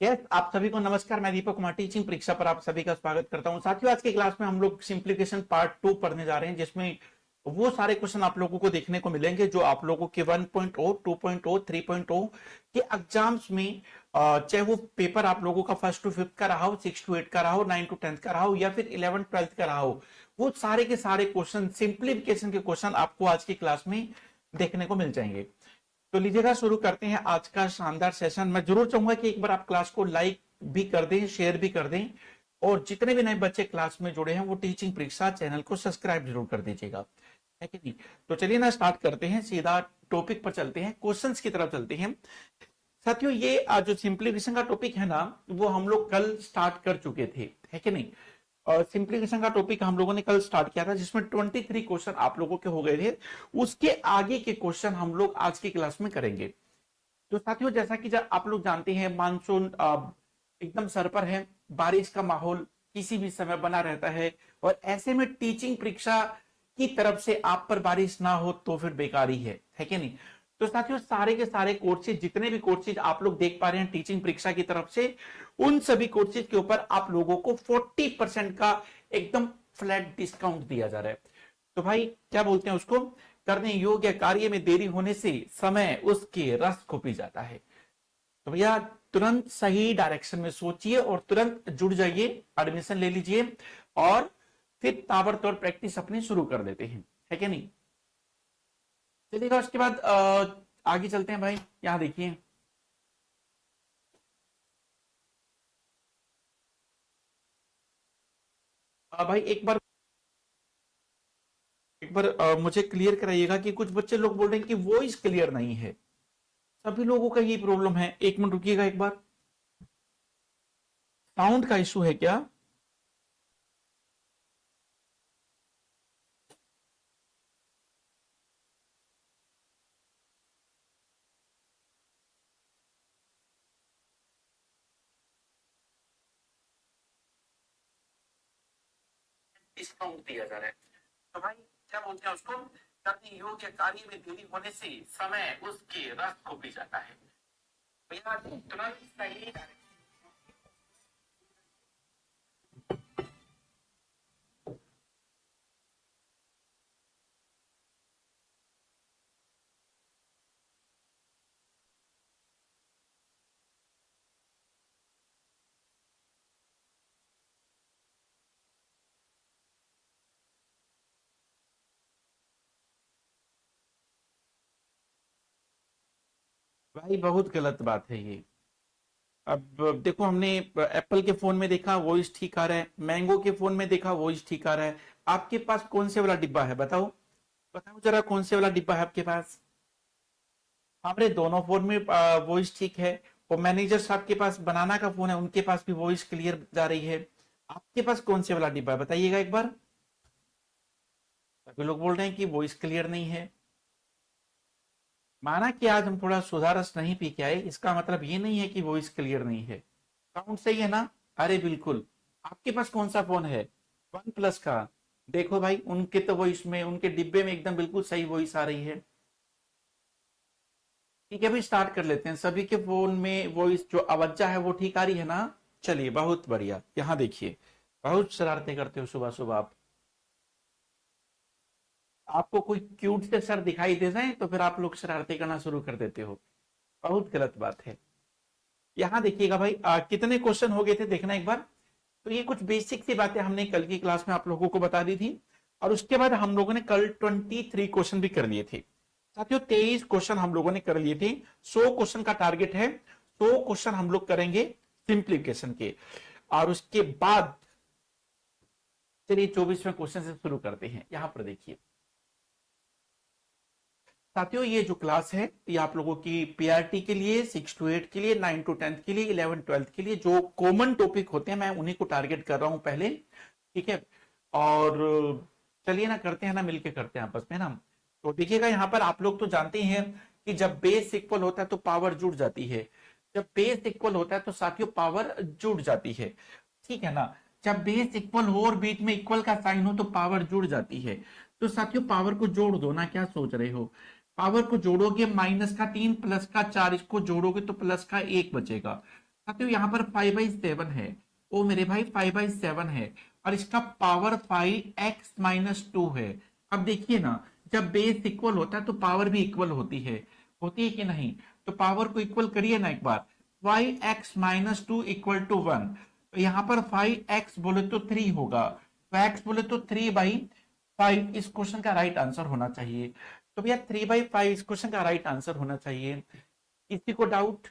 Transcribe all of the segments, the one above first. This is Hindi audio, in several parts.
यस, आप सभी को नमस्कार। मैं दीपक कुमार टीचिंग परीक्षा पर आप सभी का स्वागत करता हूं। साथियों, आज की क्लास में हम लोग सिंप्लीफिकेशन पार्ट 2 पढ़ने जा रहे हैं, जिसमें वो सारे क्वेश्चन आप लोगों को देखने को मिलेंगे जो आप लोगों के 1.0, 2.0, 3.0 के एग्जाम्स में चाहे वो पेपर आप लोगों का 1st to 5th का रहा हो, 6th to 8th का रहा हो, 9th to 10th का रहा हो या फिर 11th 12th का रहा हो, वो सारे के सारे क्वेश्चन, सिंप्लीफिकेशन के क्वेश्चन आपको आज की क्लास में देखने को मिल जाएंगे। तो लीजिएगा, शुरू करते हैं आज का शानदार सेशन। मैं जरूर चाहूंगा कि एक बार आप क्लास को लाइक भी कर दें, शेयर भी कर दें, और जितने भी नए बच्चे क्लास में जुड़े हैं वो टीचिंग परीक्षा चैनल को सब्सक्राइब जरूर कर दीजिएगा, है कि नहीं। तो चलिए ना, स्टार्ट करते हैं, सीधा टॉपिक पर चलते हैं, क्वेश्चंस की तरफ चलते हैं। साथियों, ये जो सिंप्लीफिकेशन का टॉपिक है ना, वो हम लोग कल स्टार्ट कर चुके थे, है कि नहीं। सिंप्लीफिकेशन का टॉपिक हम लोगों ने कल स्टार्ट किया था, जिसमें 23 क्वेश्चन आप लोगों के हो गए थे। उसके आगे के क्वेश्चन हम लोग आज की क्लास में करेंगे। तो साथियों, जैसा कि आप लोग जानते हैं, मानसून एकदम सर पर है, बारिश का माहौल किसी भी समय बना रहता है, और ऐसे में टीचिंग परीक्षा की तरफ से आप पर बारिश ना हो तो फिर बेकार ही है कि नहीं। तो साथियों, सारे के सारे कोर्सेज, जितने भी कोर्सेज आप लोग देख पा रहे हैं टीचिंग परीक्षा की तरफ से, उन सभी कोर्सेज के ऊपर आप लोगों को 40% का एकदम फ्लैट डिस्काउंट दिया जा रहा है। तो भाई, क्या बोलते हैं उसको, करने योग्य कार्य में देरी होने से समय उसके रस को पी जाता है। तो भैया, तुरंत सही डायरेक्शन में सोचिए और तुरंत जुड़ जाइए, एडमिशन ले लीजिए, और फिर ताबड़तोड़ प्रैक्टिस अपनी शुरू कर देते हैं, है कि नहीं। चलिएगा, उसके बाद आगे चलते हैं भाई। यहां देखिए, भाई एक बार मुझे क्लियर कराइएगा कि कुछ बच्चे लोग बोल रहे हैं कि वॉइस क्लियर नहीं है। सभी लोगों का ये प्रॉब्लम है। एक मिनट रुकिएगा, एक बार, साउंड का इशू है क्या? डिस्काउंट दिया जा रहा है। तो भाई, क्या बोलते हैं उसको, करने योग्य कार्य में देरी होने से समय उसके रस को पी जाता है। भैया, तुरंत सही डायरेक्शन। भाई, बहुत गलत बात है ये। अब देखो, हमने एप्पल के फोन में देखा वॉइस ठीक आ रहा है, मैंगो के फोन में देखा वॉइस ठीक आ रहा है। आपके पास कौन से वाला डिब्बा है, बताओ बताओ जरा, कौन से वाला डिब्बा है आपके पास? हमारे दोनों फोन में वॉइस ठीक है, और मैनेजर साहब के पास बनाना का फोन है, उनके पास भी वॉइस क्लियर जा रही है। आपके पास कौन से वाला डिब्बा है, बताइएगा एक बार। सभी लोग बोल रहे हैं कि वॉइस क्लियर नहीं है। माना कि आज हम थोड़ा सुधारस नहीं पी के आए, इसका मतलब ये नहीं है कि वॉइस क्लियर नहीं है। साउंड सही है ना? अरे बिल्कुल। आपके पास कौन सा फोन है? वन प्लस का। देखो भाई, उनके तो वॉइस में, उनके डिब्बे में एकदम बिल्कुल सही वॉइस आ रही है। ठीक है, अभी स्टार्ट कर लेते हैं। सभी के फोन में वॉइस जो आवाजा है वो ठीक आ रही है ना? चलिए, बहुत बढ़िया। यहाँ देखिए, बहुत शरारतें करते हो सुबह सुबह आप। आपको कोई क्यूट से सर दिखाई दे जाए तो फिर आप लोग शरारतें करना शुरू कर देते हो। बहुत गलत बात है। यहाँ देखिएगा भाई, कितने क्वेश्चन हो गए थे देखना एक बार। तो ये कुछ बेसिक सी बातें हमने कल की क्लास में आप लोगों को बता दी थी, और उसके बाद हम लोगों ने कल 23 क्वेश्चन भी कर लिए थे। साथियों, 23 क्वेश्चन हम लोगों ने कर लिए थे। 100 क्वेश्चन का टारगेट है। 100 क्वेश्चन हम लोग करेंगे सिंप्लीफिकेशन के, और उसके बाद चलिए 24वें क्वेश्चन से शुरू करते हैं। यहां पर देखिए साथियों, ये जो क्लास है ये आप लोगों की पीआरटी के लिए, 6 to 8 के लिए, 9 to 10 के लिए, 11 12 के लिए जो कॉमन टॉपिक होते हैं, मैं उन्हीं को टारगेट कर रहा हूं पहले। ठीक है, और चलिए ना, करते हैं ना, मिलके करते हैं आपस में ना। तो देखिएगा, यहाँ पर आप लोग तो जानते हैं कि जब बेस इक्वल होता है तो पावर जुड़ जाती है। जब बेस इक्वल होता है तो साथियों पावर जुड़ जाती है, ठीक है ना। जब बेस इक्वल हो और बीच में इक्वल का साइन हो तो पावर जुड़ जाती है। तो साथियों, पावर को जोड़ दो ना, क्या सोच रहे हो। पावर को जोड़ोगे, -3 + 4, इसको जोड़ोगे तो +1 बचेगा। साथियों यहाँ पर 5/7 है, ओ मेरे भाई 5/7 है, और इसका पावर 5x-2 है। अब देखिए ना, जब बेस इक्वल होता है तो पावर भी इक्वल होती है कि नहीं? तो पावर को इक्वल करिए ना एक बार, 5x-2 इक्वल टू 1। तो यहाँ पर 5x बोले तो 3 होगा, तो x बोले तो 3/5 इस क्वेश्चन का राइट आंसर होना चाहिए। तो भैया 3/5 इस क्वेश्चन का राइट आंसर होना चाहिए। किसी को डाउट?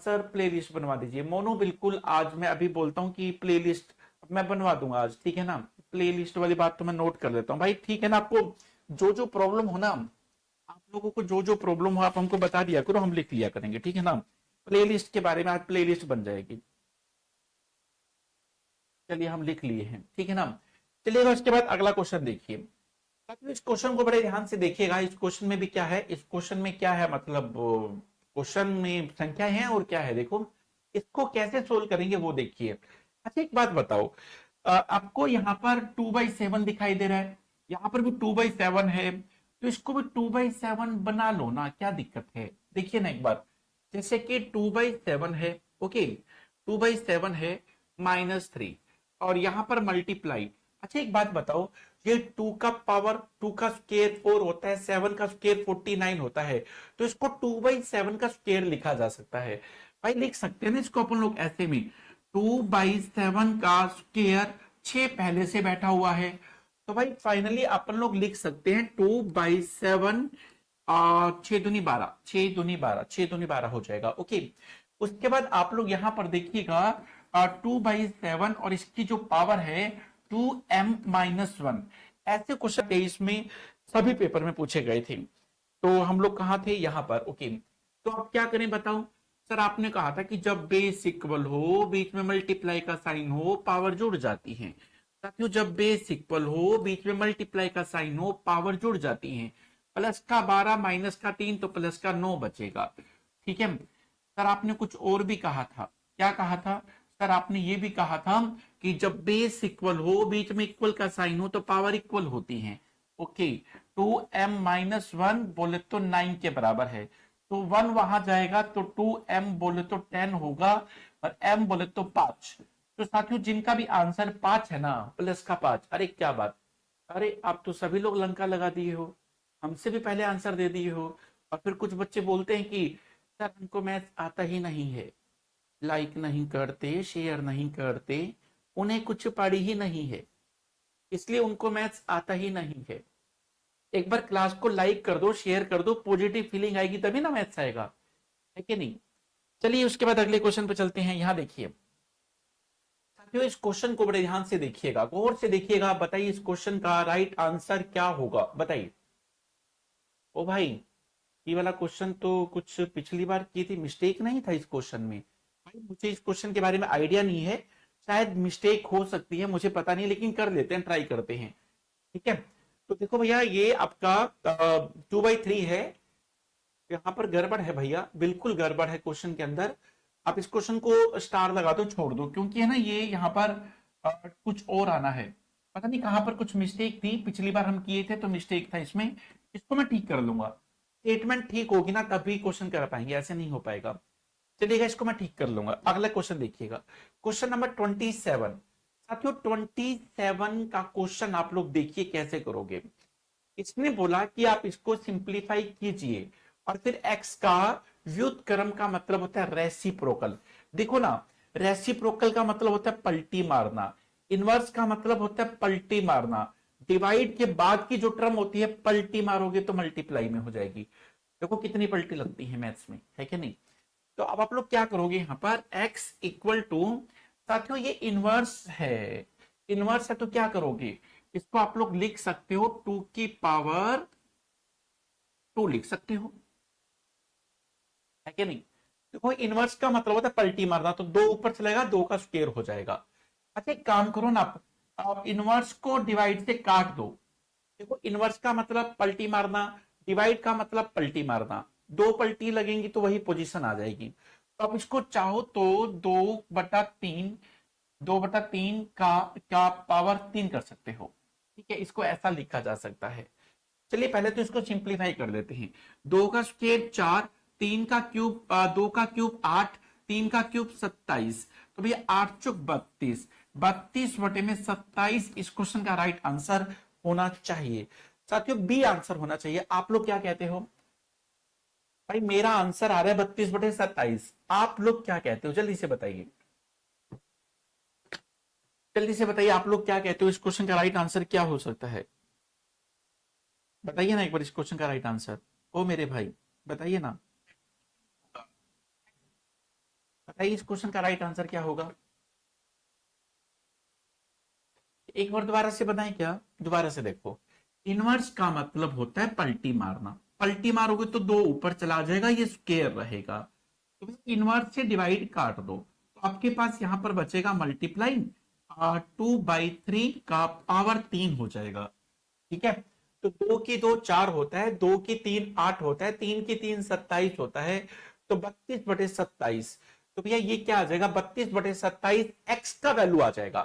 सर प्लेलिस्ट बनवा दीजिए मोनू, बिल्कुल आज मैं अभी बोलता हूँ कि प्लेलिस्ट मैं बनवा दूंगा आज, ठीक है ना? प्लेलिस्ट वाली बात तो मैं नोट कर लेता हूँ भाई, ठीक है ना? आपको जो जो प्रॉब्लम हो ना, आप लोगों को जो जो प्रॉब्लम हो आप हमको बता दिया करो, हम लिख लिया करेंगे, ठीक है ना? प्लेलिस्ट के बारे में आज प्लेलिस्ट बन जाएगी। चलिए हम लिख लिए हैं, ठीक है ना? चलिएगा, उसके बाद अगला क्वेश्चन देखिए। ताकि इस क्वेश्चन को बड़े ध्यान से देखिएगा। इस क्वेश्चन में भी क्या है, इस क्वेश्चन में क्या है, मतलब क्वेश्चन में संख्या है और क्या है, देखो इसको कैसे सोल्व करेंगे वो देखिए। अच्छा एक बात बताओ, आपको यहाँ पर 2/7 दिखाई दे रहा है, यहाँ पर भी 2/7 है, तो इसको भी 2/7 बना लो ना, क्या दिक्कत है? देखिए ना एक बार, जैसे कि 2/7 है, ओके, 2/7 है -3, और यहाँ पर मल्टीप्लाई। अच्छा एक बात बताओ, ये 2 का पावर 2 का स्क्वायर 4 होता है, 7 का स्क्वायर 49 होता है, तो इसको 2/7 का स्क्वायर लिखा जा सकता है। भाई लिख सकते हैं ना इसको अपन लोग ऐसे में, 2/7 का स्क्वायर 6 पहले से बैठा हुआ है, तो भाई फाइनली अपन लोग लिख सकते हैं 2/7, 6×2 = 12, 6×2 = 12, 6×2 = 12 हो जाएगा, ओके। उसके बाद आप लोग यहां पर देखिएगा 2/7 और इसकी जो पावर है 2m-1, ऐसे क्वेश्चन 23 में सभी पेपर में पूछे गए थे। तो हम लोग कहाँ थे? यहाँ पर, ओके। तो अब क्या करें बताओ? सर आपने कहा था कि जब बेस इक्वल हो, बीच में मल्टीप्लाई का साइन हो, पावर जुड़ जाती है। साथियों जब बेस इक्वल हो, बीच में मल्टीप्लाई का साइन हो, पावर जुड़ जाती है। प्लस का 12 माइनस का 3 तो प्लस का 9 बचेगा, ठीक है। सर आपने कुछ और भी कहा था, क्या कहा था? सर आपने ये भी कहा था कि जब बेस इक्वल हो, बीच में इक्वल का साइन हो, तो पावर इक्वल होती है, ओके। 2m-1 बोले तो 9 के बराबर है, तो 1 वहां जाएगा तो 2m बोले तो 10 होगा, और m बोले तो 5। तो साथियों जिनका भी आंसर 5 है ना, प्लस का 5, अरे क्या बात, अरे आप तो सभी लोग लंका लगा दिए हो, हमसे भी पहले आंसर दे दिए हो। और फिर कुछ बच्चे बोलते हैं कि सर हमको मैथ्स आता ही नहीं है, लाइक नहीं करते, शेयर नहीं करते, उन्हें कुछ पढ़ी ही नहीं है, इसलिए उनको मैथ्स आता ही नहीं है। एक बार क्लास को लाइक कर दो, शेयर कर दो, पॉजिटिव फीलिंग आएगी तभी ना मैथ्स आएगा, है कि नहीं? चलिए उसके बाद अगले क्वेश्चन पे चलते हैं। यहां देखिए साथियों, इस क्वेश्चन को बड़े ध्यान से देखिएगा, गौर से देखिएगा, बताइए इस क्वेश्चन का राइट आंसर क्या होगा, बताइए। ओ भाई, ये वाला क्वेश्चन तो कुछ पिछली बार की थी, मिस्टेक नहीं था इस क्वेश्चन में? भाई मुझे इस क्वेश्चन के बारे में आइडिया नहीं है, शायद मिस्टेक हो सकती है, मुझे पता नहीं, लेकिन कर लेते हैं, ट्राई करते हैं, ठीक है। तो देखो भैया, ये आपका 2/3 है, यहाँ पर गड़बड़ है भैया, बिल्कुल गड़बड़ है क्वेश्चन के अंदर। आप इस क्वेश्चन को स्टार लगा दो, छोड़ दो, क्योंकि है ना ये यहाँ पर कुछ और आना है, पता नहीं कहां पर कुछ मिस्टेक थी, पिछली बार हम किए थे तो मिस्टेक था इसमें, इसको मैं ठीक कर लूंगा। स्टेटमेंट ठीक होगी ना तभी क्वेश्चन कर पाएंगे, ऐसे नहीं हो पाएगा। चलिएगा इसको मैं ठीक कर लूंगा। अगला क्वेश्चन देखिएगा, क्वेश्चन नंबर 27। साथियों 27 का क्वेश्चन आप लोग देखिए कैसे करोगे। इसने बोला कि आप इसको सिंप्लीफाई कीजिए, और फिर x का व्युत्क्रम का मतलब होता है रेसिप्रोकल। देखो ना, रेसिप्रोकल का मतलब होता है पलटी मारना, इनवर्स का मतलब होता है पलटी मारना, डिवाइड के बाद की जो टर्म होती है पलटी मारोगे तो मल्टीप्लाई में हो जाएगी। देखो कितनी पलटी लगती है मैथ्स में, है कि नहीं? तो अब आप लोग क्या करोगे, यहां पर x इक्वल टू, साथियों ये इनवर्स है, इनवर्स है तो क्या करोगे, इसको आप लोग लिख सकते हो 2 की पावर 2 लिख सकते हो, है कि नहीं? देखो इनवर्स का मतलब होता है पलटी मारना, तो 2 ऊपर चलेगा, 2 का स्क्वायर हो जाएगा। अच्छा एक काम करो ना, आप इनवर्स को डिवाइड से काट दो। देखो इनवर्स का मतलब पलटी मारना, डिवाइड का मतलब पलटी मारना, 2 पलटी लगेंगी तो वही पोजीशन आ जाएगी। तो आप इसको चाहो तो 2/3, 2/3 का पावर 3 कर सकते हो, ठीक है, इसको ऐसा लिखा जा सकता है। चलिए पहले तो इसको सिंप्लीफाई कर लेते हैं। 2 का स्क्वायर 4, 3 का क्यूब 2 का क्यूब 8, 3 का क्यूब 27, तो भैया 8 चौक 32, 32 बटे में 27 इस क्वेश्चन का राइट आंसर होना चाहिए। साथियों बी आंसर होना चाहिए। आप लोग क्या कहते हो भाई? मेरा आंसर आ रहा है 32 बटे 27, आप लोग क्या कहते हो? जल्दी से बताइए, जल्दी से बताइए, आप लोग क्या कहते हो? इस क्वेश्चन का राइट आंसर क्या हो सकता है? बताइए ना एक बार इस क्वेश्चन का राइट आंसर। ओ मेरे भाई बताइए ना, बताइए इस क्वेश्चन का राइट आंसर क्या होगा? एक बार दोबारा से बताएं क्या? दोबारा से देखो, इनवर्स का मतलब होता है पलटी मारना। पलटी मारोगे तो 2 ऊपर चला जाएगा, ये स्क्वायर रहेगा। तो इनवर्स से डिवाइड काट दो, तो आपके पास यहां पर बचेगा मल्टीप्लाई 2/3 का पावर 3 हो जाएगा। ठीक है, तो 2 की 2 4 होता है, 2 की 3 8 होता है, 3 की 3 27 होता है, तो 32 बटे 27। तो भैया ये क्या आ जाएगा? 32 बटे 27 एक्स का वैल्यू आ जाएगा।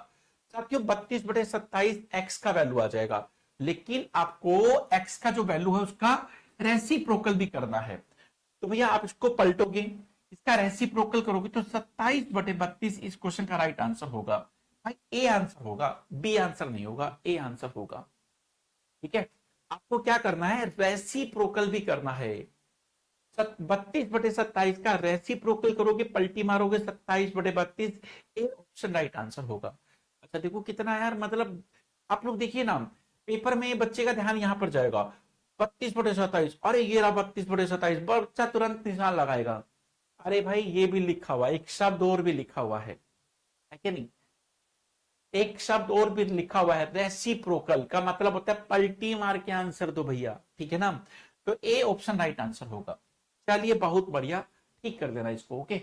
साथियों 32 बटे 27 एक्स का वैल्यू आ जाएगा, लेकिन आपको एक्स का जो वैल्यू है उसका रेसिप्रोकल भी करना है। तो भैया आप इसको पलटोगे, इसका रेसिप्रोकल करोगे, तो 27 बटे 32 इस क्वेश्चन का राइट आंसर होगा। भाई ए आंसर होगा, बी आंसर नहीं होगा, ए आंसर होगा। ठीक है, आपको क्या करना है? रेसिप्रोकल भी करना है। 32 बटे 27 का रेसिप्रोकल करोगे, पलटी मारोगे, 27 बटे 32, ए ऑप्शन राइट आंसर होगा। अच्छा देखो कितना यार, मतलब आप लोग देखिए ना, पेपर में बच्चे का ध्यान यहां पर जाएगा, 32 बटे 27, अरे ये रहा 32 बटे 27, बच्चा तुरंत निशान लगाएगा। अरे भाई ये भी लिखा हुआ है, एक शब्द और भी लिखा हुआ है कि नहीं? एक शब्द और भी लिखा हुआ है, रेसिप्रोकल का मतलब होता है पलटी मार के आंसर दो भैया। ठीक है ना, तो ए ऑप्शन राइट आंसर होगा। चलिए बहुत बढ़िया, ठीक कर देना इसको। ओके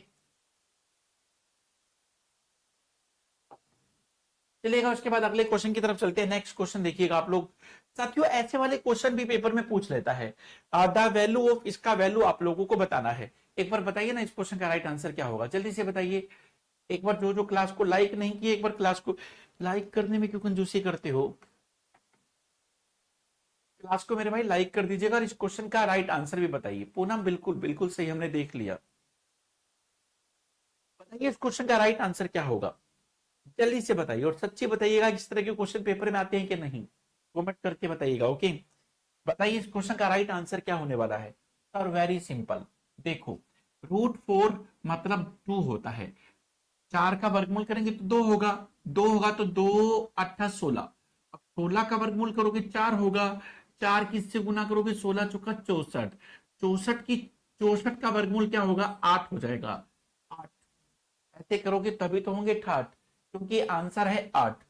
चलिएगा, उसके बाद अगले क्वेश्चन की तरफ चलते हैं। नेक्स्ट क्वेश्चन देखिएगा आप लोग। साथियों ऐसे वाले क्वेश्चन भी पेपर में पूछ लेता है। द वैल्यू ऑफ, इसका वैल्यू आप लोगों को बताना है। एक बार बताइए ना इस क्वेश्चन का राइट आंसर क्या होगा? जल्दी से बताइए। एक बार जो जो क्लास को लाइक नहीं किए, एक बार क्लास को लाइक करने में क्यों कंजूसी करते हो? क्लास को मेरे भाई लाइक कर दीजिएगा, और इस क्वेश्चन का राइट आंसर भी बताइए। पूनम बिल्कुल बिल्कुल सही, हमने देख लिया। बताइए इस क्वेश्चन का राइट आंसर क्या होगा? जल्दी से बताइए, और सच्ची बताइएगा इस तरह के क्वेश्चन पेपर में आते हैं कि नहीं, कमेंट करके बताइएगा। ओके बताइए इस क्वेश्चन का राइट आंसर क्या होने वाला है? सर वेरी सिंपल, देखो √4 मतलब 2 होता है, 4 का वर्गमूल करेंगे तो 2 होगा, 2 होगा तो 2 8 16, अब 16 का वर्गमूल करोगे 4 होगा, 4 किससे गुना करोगे? 16 चौका 64, 64 की 64 का वर्गमूल क्या होगा? 8 हो जाएगा। 8 ऐसे करोगे तभी तो होंगे 68, क्योंकि आंसर है 8।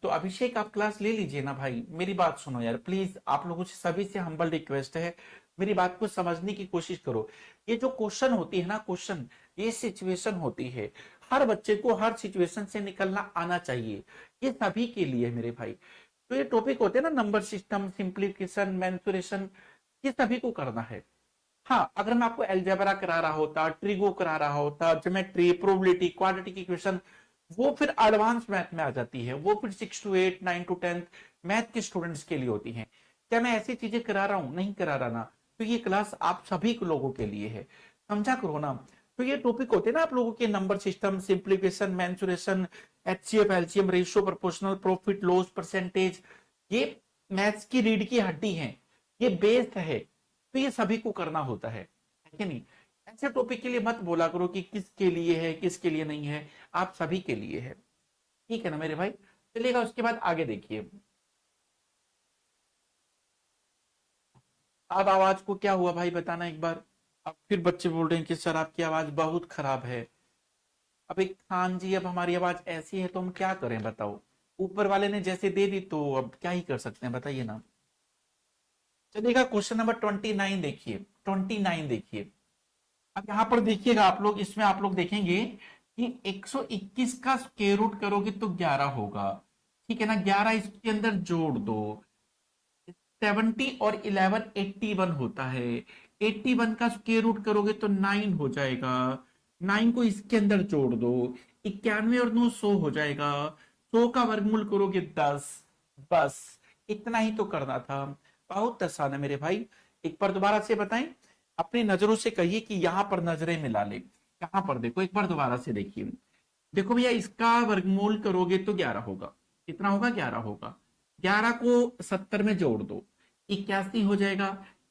तो अभिषेक आप क्लास ले लीजिए ना भाई, मेरी बात सुनो यार प्लीज, आप लोगों से सभी से हम्बल रिक्वेस्ट है, मेरी बात को समझने की कोशिश करो। ये जो क्वेश्चन होती है ना, क्वेश्चन, ये सिचुएशन होती है, हर बच्चे को हर सिचुएशन से निकलना आना चाहिए, ये सभी के लिए है मेरे भाई। तो ये टॉपिक होते हैं ना, नंबर सिस्टम, सिंप्लीफिकेशन, मेंसुरेशन, ये सभी को करना है। हाँ अगर मैं आपको एल्जेब्रा करा रहा होता, ट्रिगो करा रहा होता, ज्योमेट्री, प्रोबेबिलिटी, क्वाड्रेटिक इक्वेशन, वो फिर एडवांस मैथ में आ जाती है, वो फिर 6 to 8 9 to 10 मैथ के स्टूडेंट्स के लिए होती हैं। क्या मैं ऐसी चीजें करा रहा हूं? नहीं करा रहा ना, तो ये क्लास आप सभी लोगों के लिए है, समझा करो ना। तो ये टॉपिक होते हैं ना आप लोगों के, number system, simplification, mensuration, HCF, LCM, ratio, proportional, profit loss, percentage, ये मैथ्स की रीढ़ की हड्डी है, ये बेस है, तो ये सभी को करना होता है कि नहीं? ऐसे टॉपिक के लिए मत बोला करो कि किसके लिए है किसके लिए नहीं है, आप सभी के लिए है। ठीक है ना मेरे भाई? चलिएगा उसके बाद आगे देखिए। अब आवाज को क्या हुआ भाई बताना एक बार। अब फिर बच्चे बोल रहे हैं कि सर आपकी आवाज बहुत खराब है। अब एक खान जी, अब हमारी आवाज ऐसी है तो हम क्या करें बताओ? ऊपर वाले ने जैसे दे दी तो अब क्या ही कर सकते हैं, बताइए ना। चलिएगा क्वेश्चन नंबर 29 देखिए, 29 देखिए। अब यहां पर देखिएगा आप लोग, इसमें आप लोग देखेंगे कि 121 का स्क्वायर रूट करोगे तो 11 होगा। ठीक है ना, 11 इसके अंदर जोड़ दो, 70 और 11 81 होता है, 81 का स्क्वायर रूट करोगे तो 9 हो जाएगा, 9 को इसके अंदर जोड़ दो, 91 और 9 100 हो जाएगा, 100 का वर्गमूल करोगे 10। बस इतना ही तो करना था, बहुत आसान है मेरे भाई। एक बार दोबारा से बताएं, अपनी नजरों से कहिए कि यहां पर नजरें मिला ले। कहां पर देखो, एक बार दोबारा से देखिए। देखो भैया, इसका वर्गमूल करोगे तो 11 होगा। कितना होगा? 11 होगा। 11 को 70 में जोड़ दो, 81 हो जाएगा।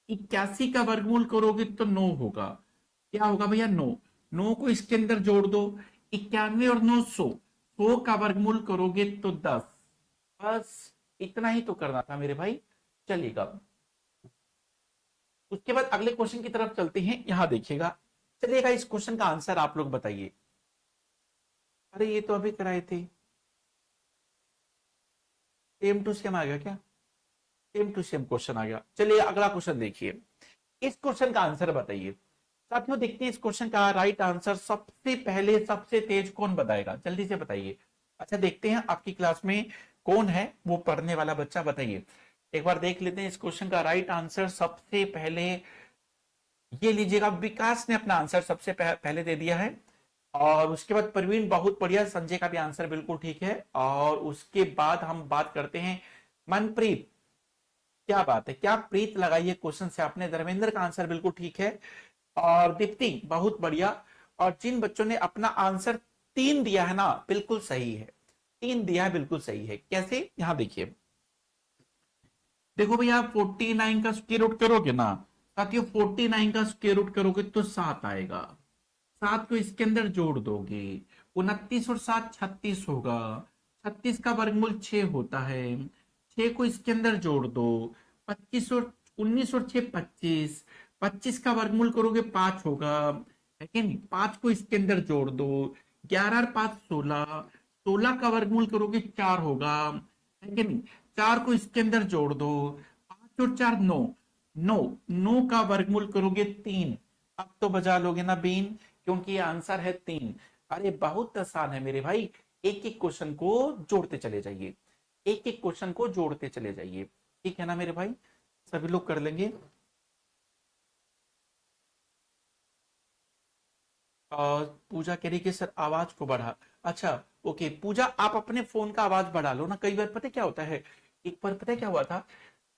81 का वर्गमूल करोगे तो 9 होगा। क्या होगा भैया? 9। 9 को इसके अंदर जोड़ दो, 91 और 9 100। 100 का वर्गमूल करोगे तो 10। बस इतना ही तो करना था मेरे भाई, चलेगा। उसके बाद अगले क्वेश्चन की तरफ चलते हैं, यहां देखिएगा। चलिएगा, इस क्वेश्चन का आंसर आप लोग बताइए। अरे ये तो अभी कराए थे। सेम टू सेम आ गया क्या? सेम टू सेम क्वेश्चन आ गया। चलिए अगला क्वेश्चन देखिए, इस क्वेश्चन का आंसर बताइए। साथियों देखते हैं इस क्वेश्चन का राइट आंसर सबसे पहले सबसे तेज कौन बताएगा, जल्दी से बताइए। अच्छा देखते हैं आपकी क्लास में कौन है वो पढ़ने वाला बच्चा, बताइए। एक बार देख लेते हैं इस क्वेश्चन का राइट आंसर सबसे पहले। ये लीजिएगा, विकास ने अपना आंसर सबसे पहले दे दिया है। और उसके बाद प्रवीण, बहुत बढ़िया। संजय का भी आंसर बिल्कुल ठीक है। और उसके बाद हम बात करते हैं मनप्रीत। क्या बात है, क्या प्रीत लगाई है क्वेश्चन से आपने। धर्मेंद्र का आंसर बिल्कुल ठीक है। और दीप्ति, बहुत बढ़िया। और जिन बच्चों ने अपना आंसर 3 दिया है ना, बिल्कुल सही है। 3 दिया है, बिल्कुल सही है। कैसे? यहां देखिए। देखो भैया, 49 का स्क्वायर रूट करोगे ना साथियों, 49 का स्क्वायर रूट करोगे तो 7 आएगा। 7 को इसके अंदर जोड़ दोगे, 29 और 7 36 होगा। 36 का वर्गमूल 6 होता है। 6 को इसके अंदर जोड़ दो, 25 और 19 और 6 25। 25 का वर्गमूल करोगे 5 होगा, है कि नहीं? 5 को इसके अंदर जोड़ दो, 11 और 5 16। 16 का वर्गमूल करोगे 4 होगा, है कि नहीं? 4 को इसके अंदर जोड़ दो, 5 और 4 9। 9 9 का वर्गमूल करोगे 3। अब तो बजा लोगे ना बीन, क्योंकि ये आंसर है 3। अरे बहुत आसान है मेरे भाई। एक एक क्वेश्चन को जोड़ते चले जाइए, एक एक क्वेश्चन को जोड़ते चले जाइए। ठीक है ना मेरे भाई, सभी लोग कर लेंगे। पूजा कह रही कि सर आवाज को बढ़ा। अच्छा, ओके पूजा, आप अपने फोन का आवाज बढ़ा लो ना। कई बार पता है क्या होता है, एक बार पता है क्या हुआ था,